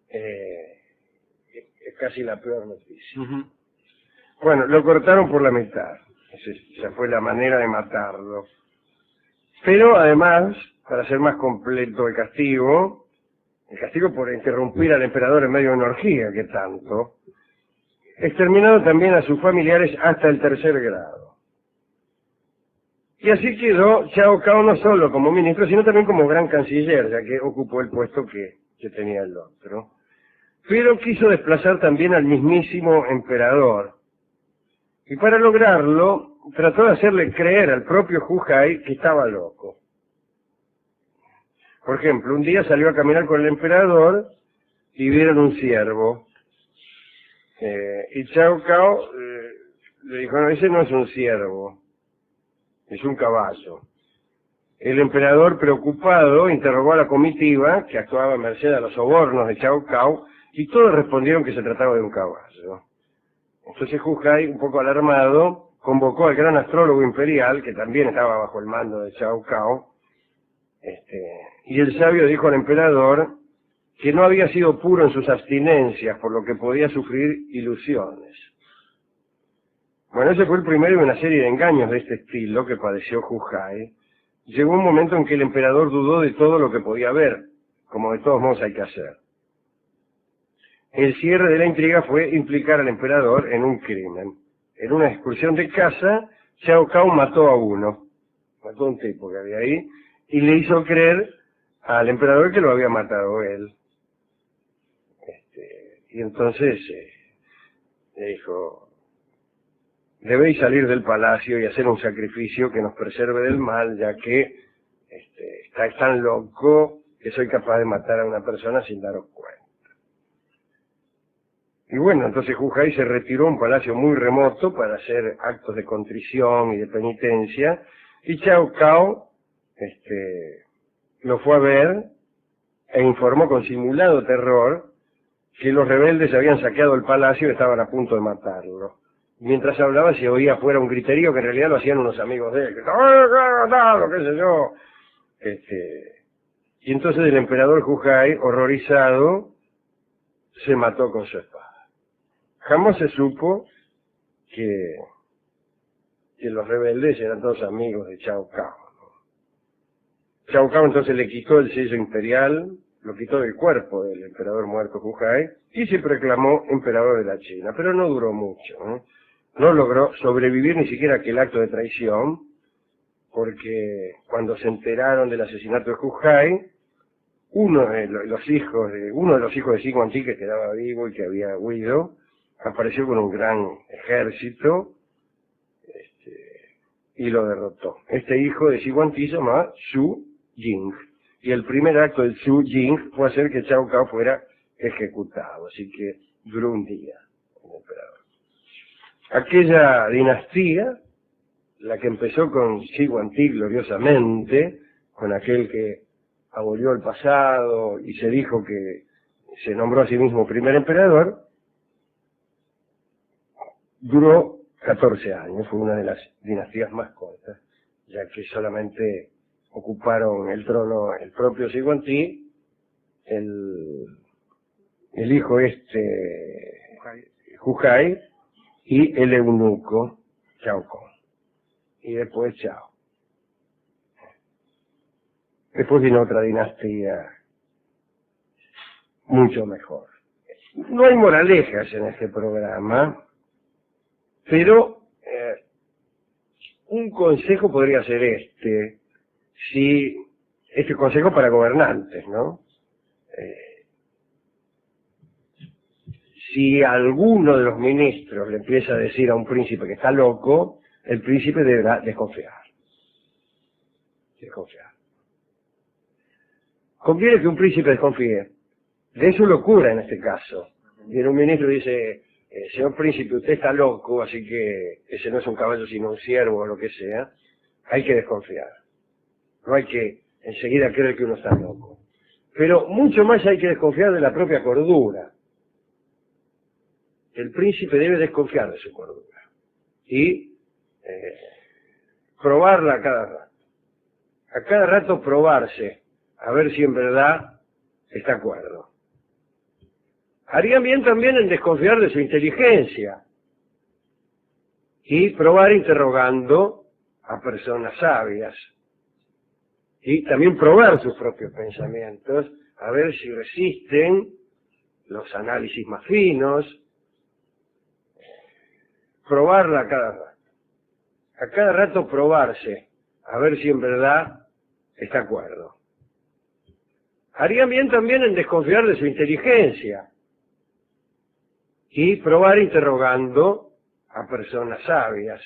es casi la peor noticia. Bueno, lo cortaron por la mitad. Esa fue la manera de matarlo. Pero además, para hacer más completo el castigo por interrumpir al emperador en medio de una orgía, que tanto, exterminado también a sus familiares hasta el 3er grado. Y así quedó Cao Cao no solo como ministro, sino también como gran canciller, ya que ocupó el puesto que tenía el otro. Pero quiso desplazar también al mismísimo emperador. Y para lograrlo, trató de hacerle creer al propio Hu Hai que estaba loco. Por ejemplo, un día salió a caminar con el emperador y vieron un ciervo. Y Cao Cao le dijo, no, ese no es un ciervo, es un caballo. El emperador, preocupado, interrogó a la comitiva, que actuaba a merced a los sobornos de Cao Cao, y todos respondieron que se trataba de un caballo. Entonces Hu Hai, un poco alarmado, convocó al gran astrólogo imperial, que también estaba bajo el mando de Cao Cao, y el sabio dijo al emperador que no había sido puro en sus abstinencias, por lo que podía sufrir ilusiones. Bueno, ese fue el primero de una serie de engaños de este estilo que padeció Hu Hai. Llegó un momento en que el emperador dudó de todo lo que podía haber, como de todos modos hay que hacer. El cierre de la intriga fue implicar al emperador en un crimen. En una excursión de caza, Cao Cao mató a uno, mató a un tipo que había ahí, y le hizo creer al emperador que lo había matado él. Y entonces le dijo, debéis salir del palacio y hacer un sacrificio que nos preserve del mal, ya que estáis tan loco que soy capaz de matar a una persona sin daros cuenta. Y bueno, entonces Hu Hai se retiró a un palacio muy remoto para hacer actos de contrición y de penitencia, y Cao Cao lo fue a ver e informó con simulado terror que los rebeldes habían saqueado el palacio y estaban a punto de matarlo. Mientras hablaba se oía afuera un griterío que en realidad lo hacían unos amigos de él, que qué sé yo. Y entonces el emperador Hu Hai, horrorizado, se mató con su espada. Jamás se supo que los rebeldes eran todos amigos de Cao Cao, ¿no? Cao Cao entonces le quitó el sello imperial, lo quitó del cuerpo del emperador muerto Hu-Hai y se proclamó emperador de la China, pero no duró mucho, ¿no? No logró sobrevivir ni siquiera aquel acto de traición, porque cuando se enteraron del asesinato de Hu-Hai, uno de los hijos de Xi Guangti, que quedaba vivo y que había huido, apareció con un gran ejército y lo derrotó. Este hijo de Xi Guangti se llamaba Zhu Jing, y el primer acto del Zhu Jing fue hacer que Cao Cao fuera ejecutado, así que duró un día el emperador. Aquella dinastía, la que empezó con Xi Guangti gloriosamente, con aquel que abolió el pasado y se dijo que se nombró a sí mismo primer emperador, duró 14 años, fue una de las dinastías más cortas, ya que solamente ocuparon el trono el propio Xi Guangti, el hijo Hu-Hai y el eunuco Cao Cao. Y después Chao. Después vino otra dinastía mucho mejor. No hay moralejas en este programa, pero un consejo podría ser este consejo para gobernantes, ¿no? Si alguno de los ministros le empieza a decir a un príncipe que está loco, el príncipe deberá desconfiar. Conviene que un príncipe desconfíe de su locura en este caso. Viene un ministro y dice, señor príncipe, usted está loco, así que ese no es un caballo sino un ciervo o lo que sea. Hay que desconfiar. No hay que enseguida creer que uno está loco. Pero mucho más hay que desconfiar de la propia cordura. El príncipe debe desconfiar de su cordura. Y probarla a cada rato. A cada rato probarse, a ver si en verdad está acuerdo. Harían bien también en desconfiar de su inteligencia y probar interrogando a personas sabias. Y también probar sus propios pensamientos, a ver si resisten los análisis más finos. Probarla a cada rato. A cada rato probarse, a ver si en verdad está acuerdo. Harían bien también en desconfiar de su inteligencia y probar interrogando a personas sabias.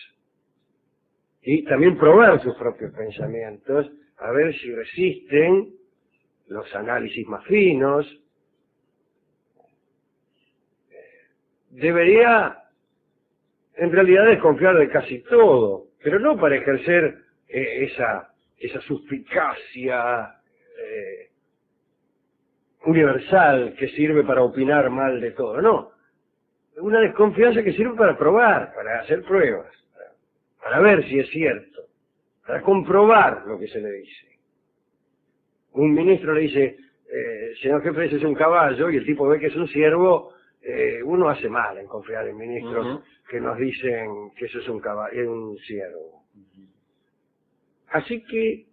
Y también probar sus propios pensamientos, a ver si resisten los análisis más finos. Debería en realidad desconfiar de casi todo, pero no para ejercer esa suspicacia universal que sirve para opinar mal de todo, no. Una desconfianza que sirve para probar, para hacer pruebas, para ver si es cierto, para comprobar lo que se le dice. Un ministro le dice, señor jefe, ese es un caballo, y el tipo ve que es un ciervo. Uno hace mal en confiar en ministros que nos dicen que eso es un caballo, es un ciervo. Así que,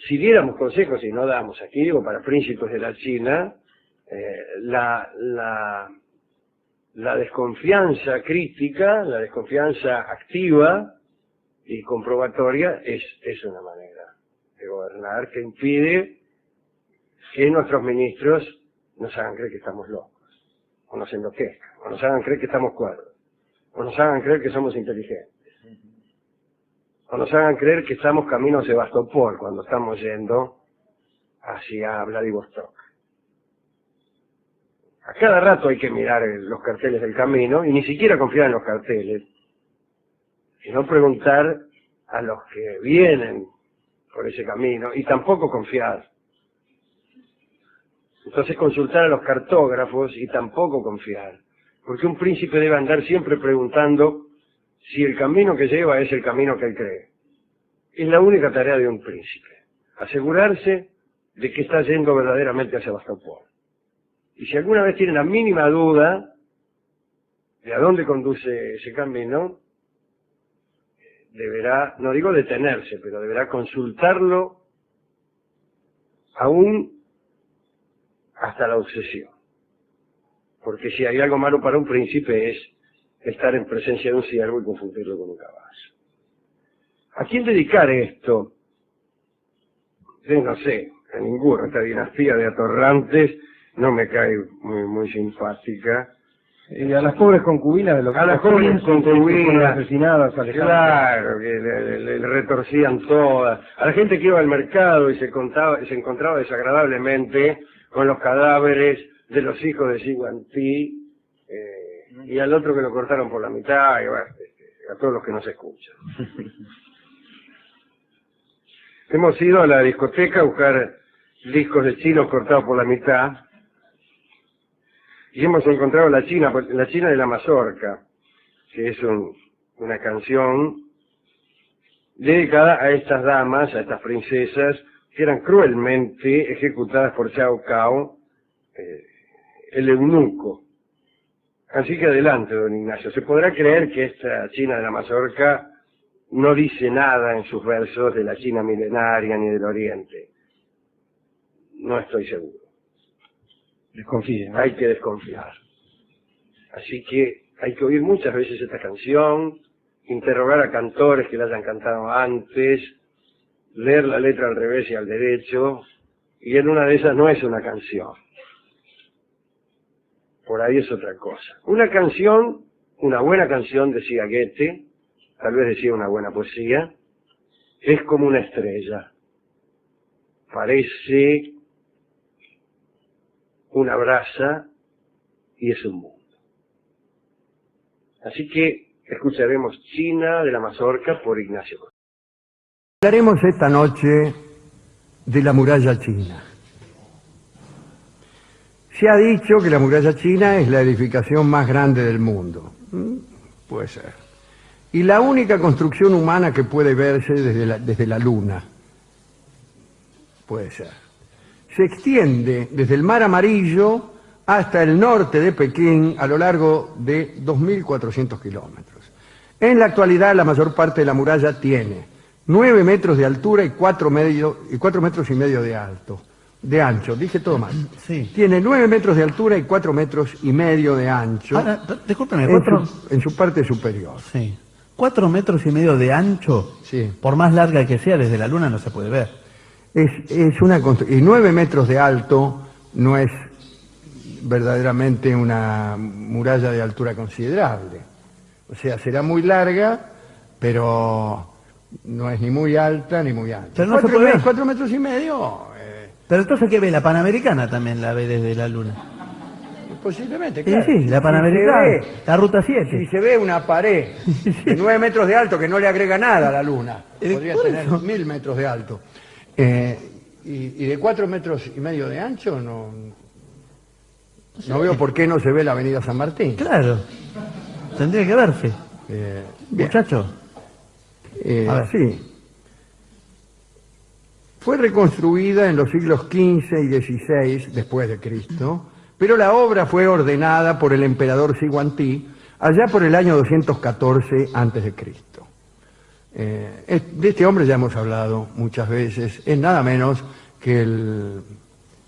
si diéramos consejos, y no damos aquí, digo, para príncipes de la China, la desconfianza crítica, la desconfianza activa y comprobatoria es una manera de gobernar que impide que nuestros ministros nos hagan creer que estamos locos, o nos enloquezcan, o nos hagan creer que estamos cuerdos, o nos hagan creer que somos inteligentes, o nos hagan creer que estamos camino a Sebastopol cuando estamos yendo hacia Vladivostok. A cada rato hay que mirar los carteles del camino y ni siquiera confiar en los carteles, sino preguntar a los que vienen por ese camino y tampoco confiar. Entonces consultar a los cartógrafos y tampoco confiar, porque un príncipe debe andar siempre preguntando si el camino que lleva es el camino que él cree. Es la única tarea de un príncipe, asegurarse de que está yendo verdaderamente a Sebastopol. Y si alguna vez tienen la mínima duda de a dónde conduce ese camino, deberá, no digo detenerse, pero deberá consultarlo aún hasta la obsesión. Porque si hay algo malo para un príncipe es estar en presencia de un ciervo y confundirlo con un caballo. ¿A quién dedicar esto? No sé, a ninguno. Esta dinastía de atorrantes no me cae muy simpática. Y a las pobres concubinas de los a las jóvenes concubinas asesinadas, claro, que le retorcían todas. A la gente que iba al mercado y se encontraba desagradablemente con los cadáveres de los hijos de Siguantí, y al otro que lo cortaron por la mitad, y bueno, a todos los que nos escuchan. Hemos ido a la discoteca a buscar discos de chinos cortados por la mitad, y hemos encontrado la China de la Mazorca, que es una canción dedicada a estas damas, a estas princesas, que eran cruelmente ejecutadas por Cao Cao, el eunuco. Así que adelante, don Ignacio. Se podrá creer que esta China de la Mazorca no dice nada en sus versos de la China milenaria ni del Oriente. No estoy seguro. Desconfíe, ¿no? Hay que desconfiar. Así que hay que oír muchas veces esta canción, interrogar a cantores que la hayan cantado antes, leer la letra al revés y al derecho, y en una de esas no es una canción. Por ahí es otra cosa. Una canción, una buena canción, decía Goethe, tal vez decía una buena poesía, es como una estrella. Parece una brasa y es un mundo. Así que escucharemos China de la Mazorca por Ignacio. Hablaremos esta noche de la muralla china. Se ha dicho que la muralla china es la edificación más grande del mundo. Puede ser. Y la única construcción humana que puede verse desde la luna. Puede ser. Se extiende desde el Mar Amarillo hasta el norte de Pekín a lo largo de 2.400 kilómetros. En la actualidad la mayor parte de la muralla tiene 9 metros de altura y 4 metros y medio de ancho. Dije todo mal. Sí. Tiene 9 metros de altura y 4 metros y medio de ancho. Ahora, discúlpeme, en su parte superior. Sí. 4 metros y medio de ancho, Sí. por más larga que sea, desde la luna no se puede ver. Y 9 metros de alto no es verdaderamente una muralla de altura considerable. O sea, será muy larga, pero no es ni muy alta ni muy ancha. Pero no se puede ver. 4 metros y medio, Pero entonces, ¿qué ve? La Panamericana también la ve desde la luna. posiblemente, Sí, claro. sí, la Panamericana, la Ruta 7. Si se ve una pared de 9 metros de alto que no le agrega nada a la luna, podría por tener eso. 1000 metros de alto. Y de 4 metros y medio de ancho no veo por qué no se ve la avenida San Martín. Claro, tendría que verse. Bien. Muchacho. A ver. Sí. Fue reconstruida en los siglos XV y XVI después de Cristo, pero la obra fue ordenada por el emperador Siguantí allá por el año 214 antes de Cristo. De este hombre ya hemos hablado muchas veces, es nada menos que el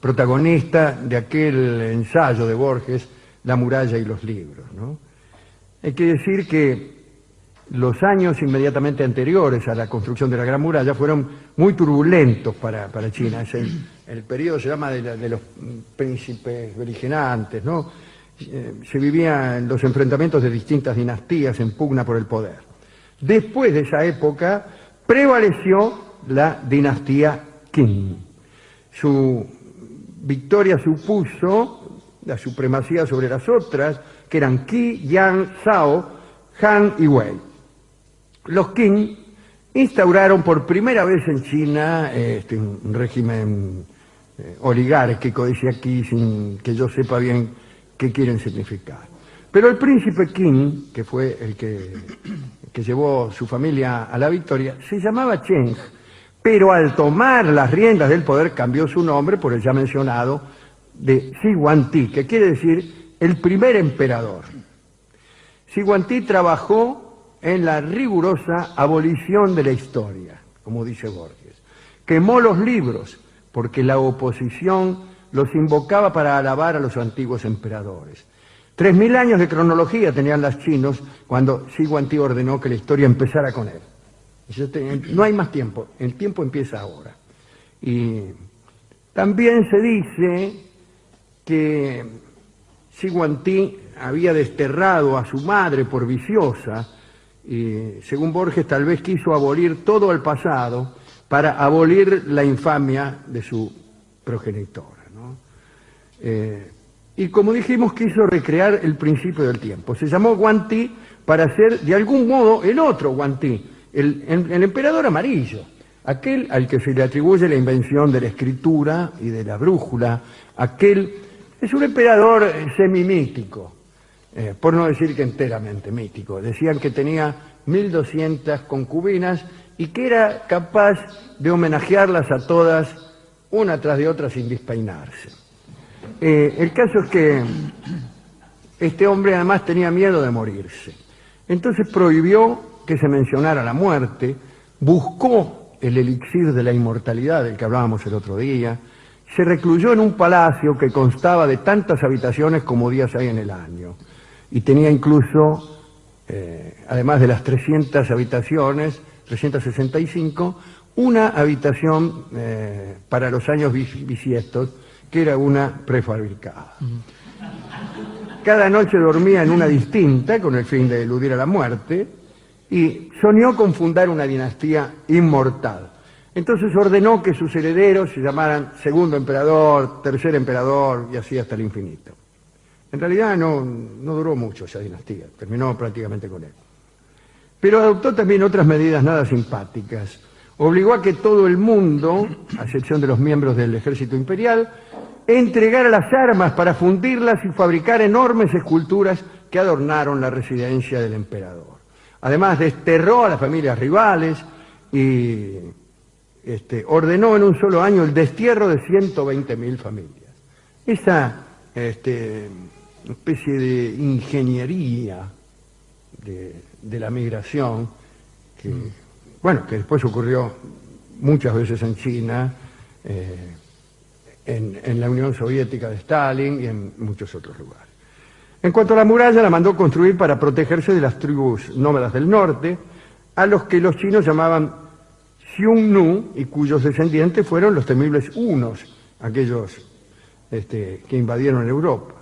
protagonista de aquel ensayo de Borges, La muralla y los libros, ¿no? Hay que decir que los años inmediatamente anteriores a la construcción de la Gran Muralla fueron muy turbulentos para China. Es el periodo se llama de los príncipes beligerantes, ¿no? Se vivían los enfrentamientos de distintas dinastías en pugna por el poder. Después de esa época prevaleció la dinastía Qing. Su victoria supuso la supremacía sobre las otras, que eran Qi, Yang, Zhao, Han y Wei. Los Qing instauraron por primera vez en China un régimen oligárquico, dice aquí, sin que yo sepa bien qué quieren significar. Pero el príncipe Qing, que fue el que llevó su familia a la victoria, se llamaba Cheng, pero al tomar las riendas del poder cambió su nombre por el ya mencionado de Siguantí, que quiere decir el primer emperador. Siguantí trabajó en la rigurosa abolición de la historia, como dice Borges. Quemó los libros porque la oposición los invocaba para alabar a los antiguos emperadores. 3000 años de cronología tenían los chinos cuando Siguantí ordenó que la historia empezara con él. No hay más tiempo, el tiempo empieza ahora. Y también se dice que Siguantí había desterrado a su madre por viciosa, y según Borges tal vez quiso abolir todo el pasado para abolir la infamia de su progenitora, ¿no? Y como dijimos, quiso recrear el principio del tiempo. Se llamó Guantí para ser de algún modo el otro Guantí, el emperador amarillo, aquel al que se le atribuye la invención de la escritura y de la brújula. Aquel es un emperador semimítico, por no decir que enteramente mítico. Decían que tenía 1200 concubinas y que era capaz de homenajearlas a todas, una tras de otra, sin despeinarse. El caso es que este hombre además tenía miedo de morirse. Entonces prohibió que se mencionara la muerte, buscó el elixir de la inmortalidad del que hablábamos el otro día, se recluyó en un palacio que constaba de tantas habitaciones como días hay en el año, y tenía incluso, además de las 300 habitaciones, 365, una habitación para los años bisiestos, que era una prefabricada. Cada noche dormía en una distinta con el fin de eludir a la muerte y soñó con fundar una dinastía inmortal. Entonces ordenó que sus herederos se llamaran segundo emperador, tercer emperador y así hasta el infinito. En realidad no duró mucho esa dinastía, terminó prácticamente con él. Pero adoptó también otras medidas nada simpáticas. Obligó a que todo el mundo, a excepción de los miembros del ejército imperial, entregara las armas para fundirlas y fabricar enormes esculturas que adornaron la residencia del emperador. Además, desterró a las familias rivales y ordenó en un solo año el destierro de 120.000 familias. Esa especie de ingeniería de la migración, que después ocurrió muchas veces en China, en la Unión Soviética de Stalin y en muchos otros lugares. En cuanto a la muralla, la mandó construir para protegerse de las tribus nómadas del norte, a los que los chinos llamaban Xiongnu y cuyos descendientes fueron los temibles hunos, aquellos que invadieron Europa.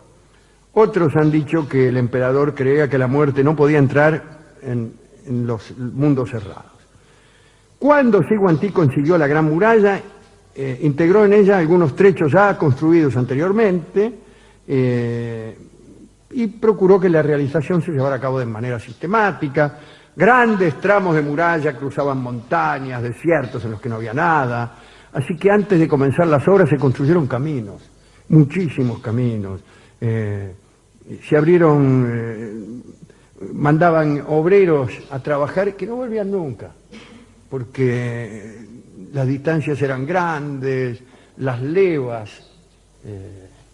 Otros han dicho que el emperador creía que la muerte no podía entrar en los mundos cerrados. Cuando Siguantí consiguió la Gran Muralla, integró en ella algunos trechos ya construidos anteriormente y procuró que la realización se llevara a cabo de manera sistemática. Grandes tramos de muralla cruzaban montañas, desiertos en los que no había nada, así que antes de comenzar las obras se construyeron caminos, muchísimos caminos. Se abrieron, mandaban obreros a trabajar que no volvían nunca, porque las distancias eran grandes, las levas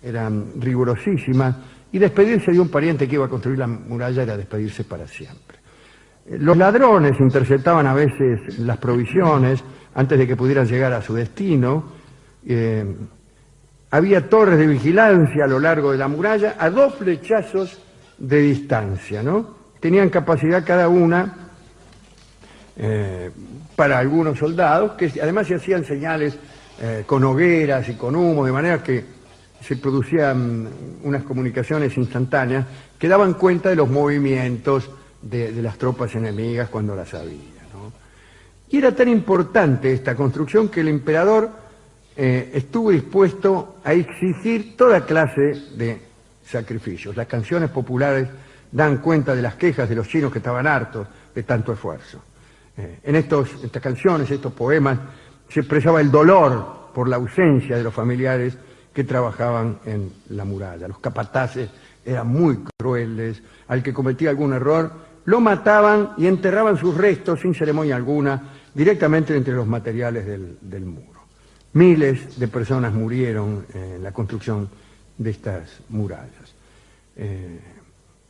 eran rigurosísimas, y despedirse de un pariente que iba a construir la muralla era despedirse para siempre. Los ladrones interceptaban a veces las provisiones antes de que pudieran llegar a su destino. Había torres de vigilancia a lo largo de la muralla a 2 flechazos de distancia, ¿no? Tenían capacidad cada una para algunos soldados, que además se hacían señales con hogueras y con humo, de manera que se producían unas comunicaciones instantáneas que daban cuenta de los movimientos de las tropas enemigas cuando las había, ¿no? Y era tan importante esta construcción que el emperador estuvo dispuesto a exigir toda clase de sacrificios. Las canciones populares dan cuenta de las quejas de los chinos que estaban hartos de tanto esfuerzo. En estas canciones, estos poemas, se expresaba el dolor por la ausencia de los familiares que trabajaban en la muralla. Los capataces eran muy crueles, al que cometía algún error lo mataban y enterraban sus restos sin ceremonia alguna directamente entre los materiales del muro. Miles de personas murieron en la construcción de estas murallas.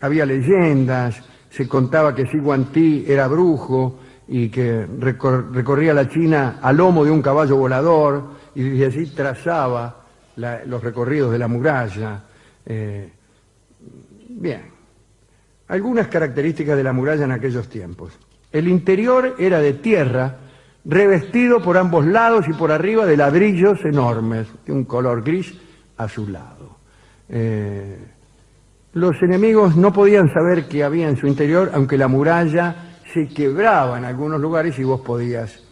Había leyendas, se contaba que Siguantí era brujo y que recorría la China a lomo de un caballo volador y desde allí trazaba los recorridos de la muralla. Bien, algunas características de la muralla en aquellos tiempos. El interior era de tierra, revestido por ambos lados y por arriba de ladrillos enormes, de un color gris azulado. Los enemigos no podían saber qué había en su interior, aunque la muralla se quebraba en algunos lugares y vos podías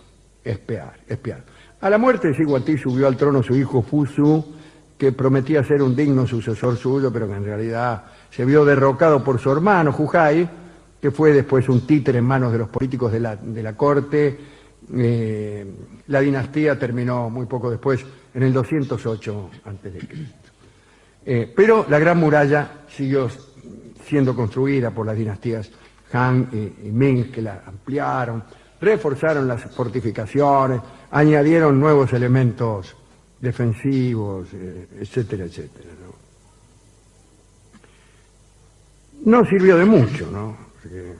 espiar. A la muerte de Siguantí subió al trono su hijo Fusu, que prometía ser un digno sucesor suyo, pero que en realidad se vio derrocado por su hermano Hujai, que fue después un títere en manos de los políticos de la corte. La dinastía terminó muy poco después, en el 208 a.C. Pero la Gran Muralla siguió siendo construida por las dinastías Han y Ming, que la ampliaron, reforzaron las fortificaciones, añadieron nuevos elementos defensivos, etcétera, etcétera, ¿no? No sirvió de mucho, ¿no? Porque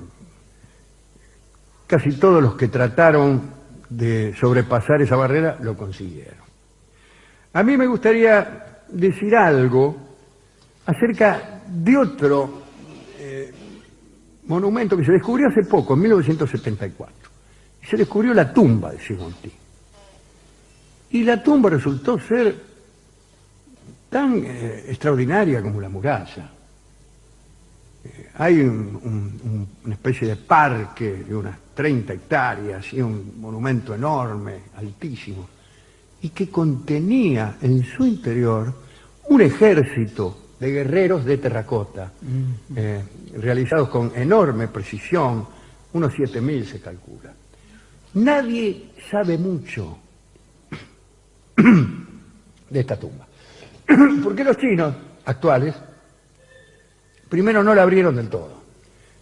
casi todos los que trataron de sobrepasar esa barrera lo consiguieron. A mí me gustaría decir algo acerca de otro monumento que se descubrió hace poco, en 1974. Se descubrió la tumba de Siguantí. Y la tumba resultó ser tan extraordinaria como la muralla. Hay una especie de parque de unas 30 hectáreas y un monumento enorme, altísimo, y que contenía en su interior un ejército de guerreros de terracota, realizados con enorme precisión, unos 7.000 se calcula. Nadie sabe mucho de esta tumba, porque los chinos actuales primero no la abrieron del todo,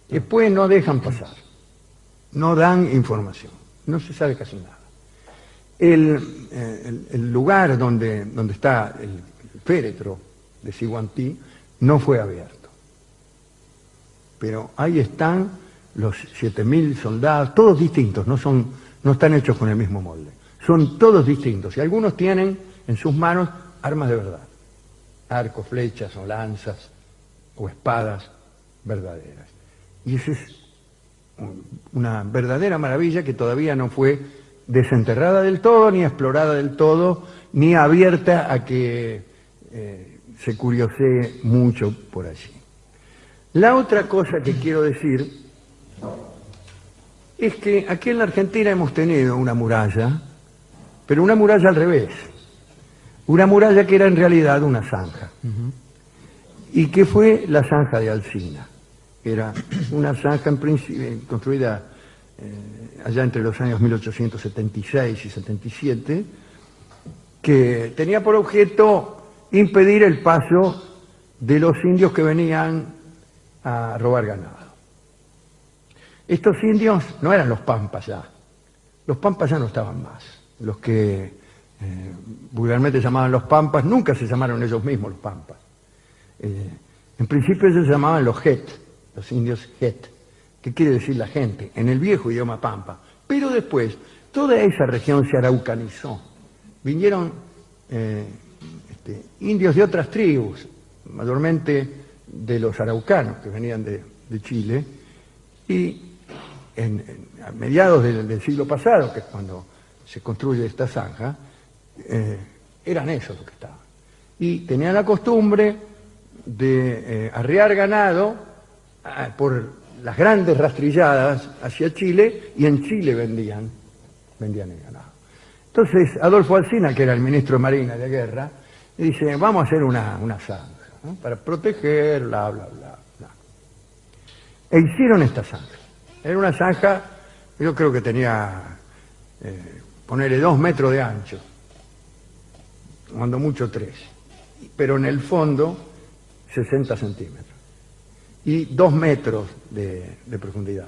después no dejan pasar, no dan información, no se sabe casi nada. El lugar donde está el féretro de Siguantí no fue abierto, pero ahí están los 7.000 soldados, todos distintos, no están hechos con el mismo molde, son todos distintos, y algunos tienen en sus manos armas de verdad, arcos, flechas o lanzas o espadas verdaderas. Y esa es una verdadera maravilla que todavía no fue desenterrada del todo, ni explorada del todo, ni abierta a que se curiosee mucho por allí. La otra cosa que quiero decir es que aquí en la Argentina hemos tenido una muralla, pero una muralla al revés, una muralla que era en realidad una zanja. ¿Y qué fue la zanja de Alsina? Era una zanja construida allá entre los años 1876 y 77, que tenía por objeto impedir el paso de los indios que venían a robar ganado. Estos indios no eran los pampas ya, los pampas ya no estaban más. Los que vulgarmente llamaban los pampas, nunca se llamaron ellos mismos los pampas. En principio ellos se llamaban los Het, los indios Het, que quiere decir la gente, en el viejo idioma pampa. Pero después, toda esa región se araucanizó. Vinieron indios de otras tribus, mayormente de los araucanos, que venían de Chile, y a mediados del siglo pasado, que es cuando se construye esta zanja, eran esos los que estaban. Y tenían la costumbre de arriar ganado por las grandes rastrilladas hacia Chile, y en Chile vendían el ganado. Entonces Adolfo Alsina, que era el ministro de Marina y de Guerra, dice, vamos a hacer una zanja, ¿no?, para proteger, bla, bla, bla, bla. E hicieron esta zanja. Era una zanja, yo creo que tenía, ponerle 2 metros de ancho, cuando mucho 3, pero en el fondo 60 centímetros y 2 metros de profundidad.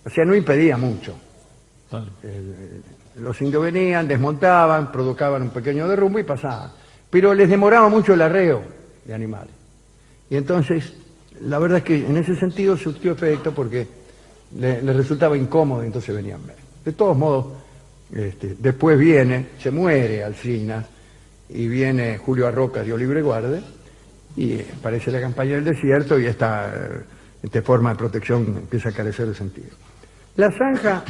O sea, no impedía mucho. Los indios venían, desmontaban, provocaban un pequeño derrumbe y pasaban. pero les demoraba mucho el arreo de animales. Y entonces, la verdad es que en ese sentido surtió efecto porque les resultaba incómodo y entonces venían menos. De todos modos, después se muere Alsina, y viene Julio Arroca de Olibre Guarde, y aparece la campaña del desierto y esta forma de protección empieza a carecer de sentido. La zanja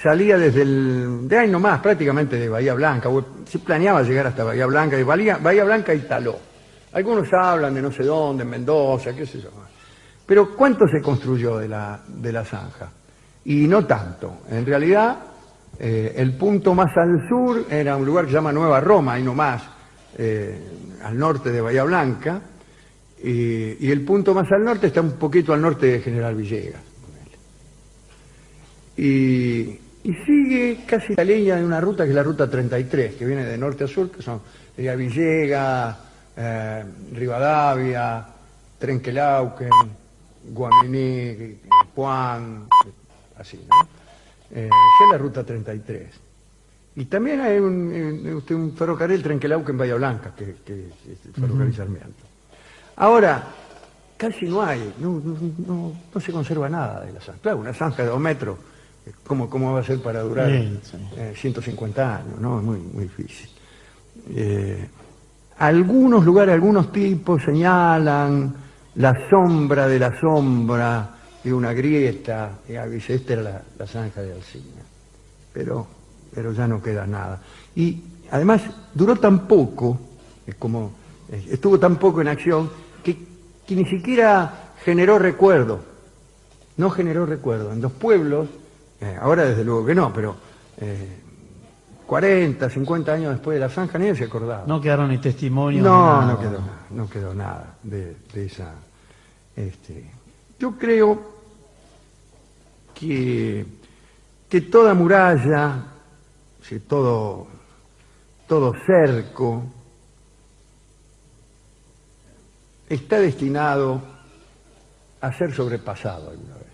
salía de ahí nomás, prácticamente de Bahía Blanca, se planeaba llegar hasta Bahía Blanca, de Bahía Blanca y Taló. Algunos hablan de no sé dónde, en Mendoza, qué sé yo. Pero ¿cuánto se construyó de la zanja? Y no tanto. En realidad, el punto más al sur era un lugar que se llama Nueva Roma, ahí nomás, al norte de Bahía Blanca, y el punto más al norte está un poquito al norte de General Villegas. Y sigue casi la línea de una ruta que es la ruta 33, que viene de norte a sur, que son Villegas, Rivadavia, Trenquelauquen, Guaminí, Juan, así, ¿no? Esa es la ruta 33. Y también hay un ferrocarril Trenquelauquen Bahía Blanca, que es el ferrocarril Sarmiento. Ahora, casi no hay, no se conserva nada de la zanja. Claro, una zanja de 2 metros, ¿cómo va a ser para durar 150 años? ¿No? Es muy difícil. Algunos lugares, algunos tipos señalan la sombra de la sombra de una grieta, y dice, esta era la zanja de Alsina. Pero ya no queda nada. Y además duró tan poco, estuvo tan poco en acción, que ni siquiera generó recuerdo. No generó recuerdo. En los pueblos, ahora desde luego que no, pero 40, 50 años después de la zanja nadie se acordaba. No quedaron ni testimonios. No quedó nada de esa. Yo creo que toda muralla, todo cerco, está destinado a ser sobrepasado alguna vez.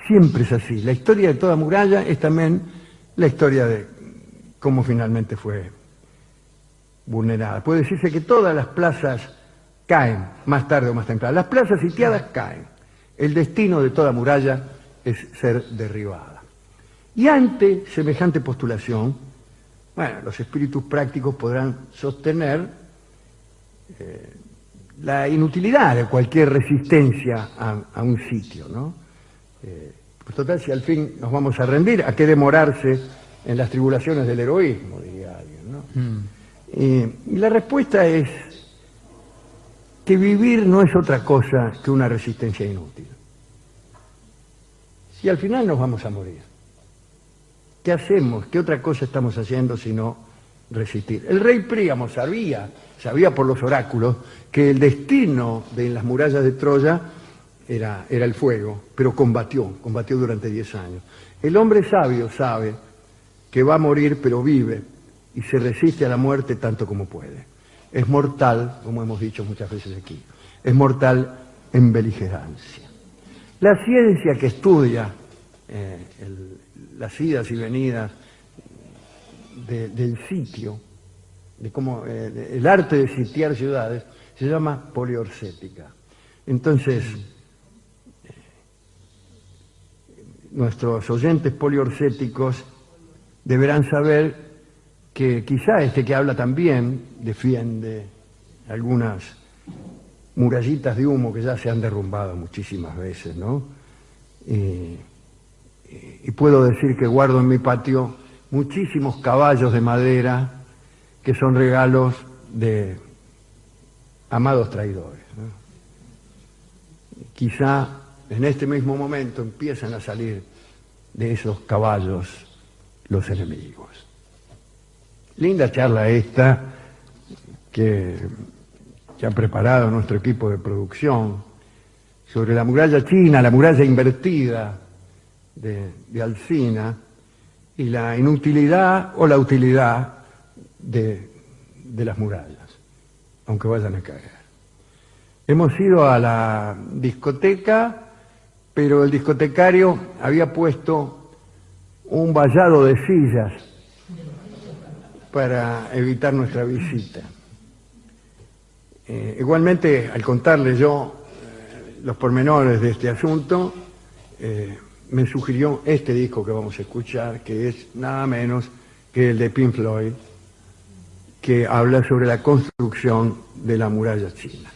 Siempre es así. La historia de toda muralla es también la historia de cómo finalmente fue vulnerada. Puede decirse que todas las plazas caen, más tarde o más temprano. Las plazas sitiadas caen. El destino de toda muralla es ser derribada. Y ante semejante postulación, bueno, los espíritus prácticos podrán sostener la inutilidad de cualquier resistencia a un sitio, ¿no? Pues total, si al fin nos vamos a rendir, ¿a qué demorarse en las tribulaciones del heroísmo?, diría alguien, ¿no? Y la respuesta es que vivir no es otra cosa que una resistencia inútil. Si al final nos vamos a morir, ¿qué hacemos? ¿Qué otra cosa estamos haciendo sino resistir? El rey Príamo sabía por los oráculos que el destino de las murallas de Troya era el fuego, pero combatió durante 10 años. El hombre sabio sabe que va a morir, pero vive, y se resiste a la muerte tanto como puede. Es mortal, como hemos dicho muchas veces aquí, es mortal en beligerancia. La ciencia que estudia las idas y venidas del sitio, de cómo el arte de sitiar ciudades, se llama poliorcética. Entonces, nuestros oyentes poliorcéticos deberán saber que quizá este que habla también defiende algunas murallitas de humo que ya se han derrumbado muchísimas veces, ¿no? Y puedo decir que guardo en mi patio muchísimos caballos de madera que son regalos de amados traidores, ¿no? Quizá en este mismo momento empiezan a salir de esos caballos los enemigos. Linda charla esta que ha preparado nuestro equipo de producción sobre la muralla china, la muralla invertida de Alsina, y la inutilidad o la utilidad de las murallas, aunque vayan a caer. Hemos ido a la discoteca, pero el discotecario había puesto un vallado de sillas para evitar nuestra visita. Igualmente, al contarle yo los pormenores de este asunto, me sugirió este disco que vamos a escuchar, que es nada menos que el de Pink Floyd, que habla sobre la construcción de la muralla china.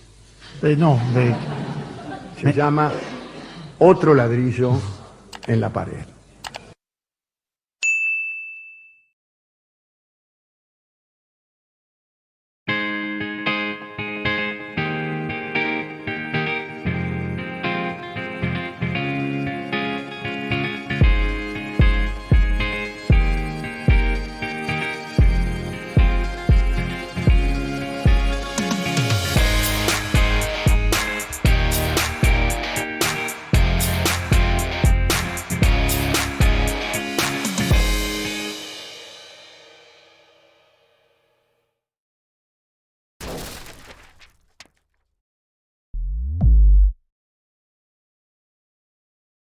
Se llama Otro ladrillo en la pared.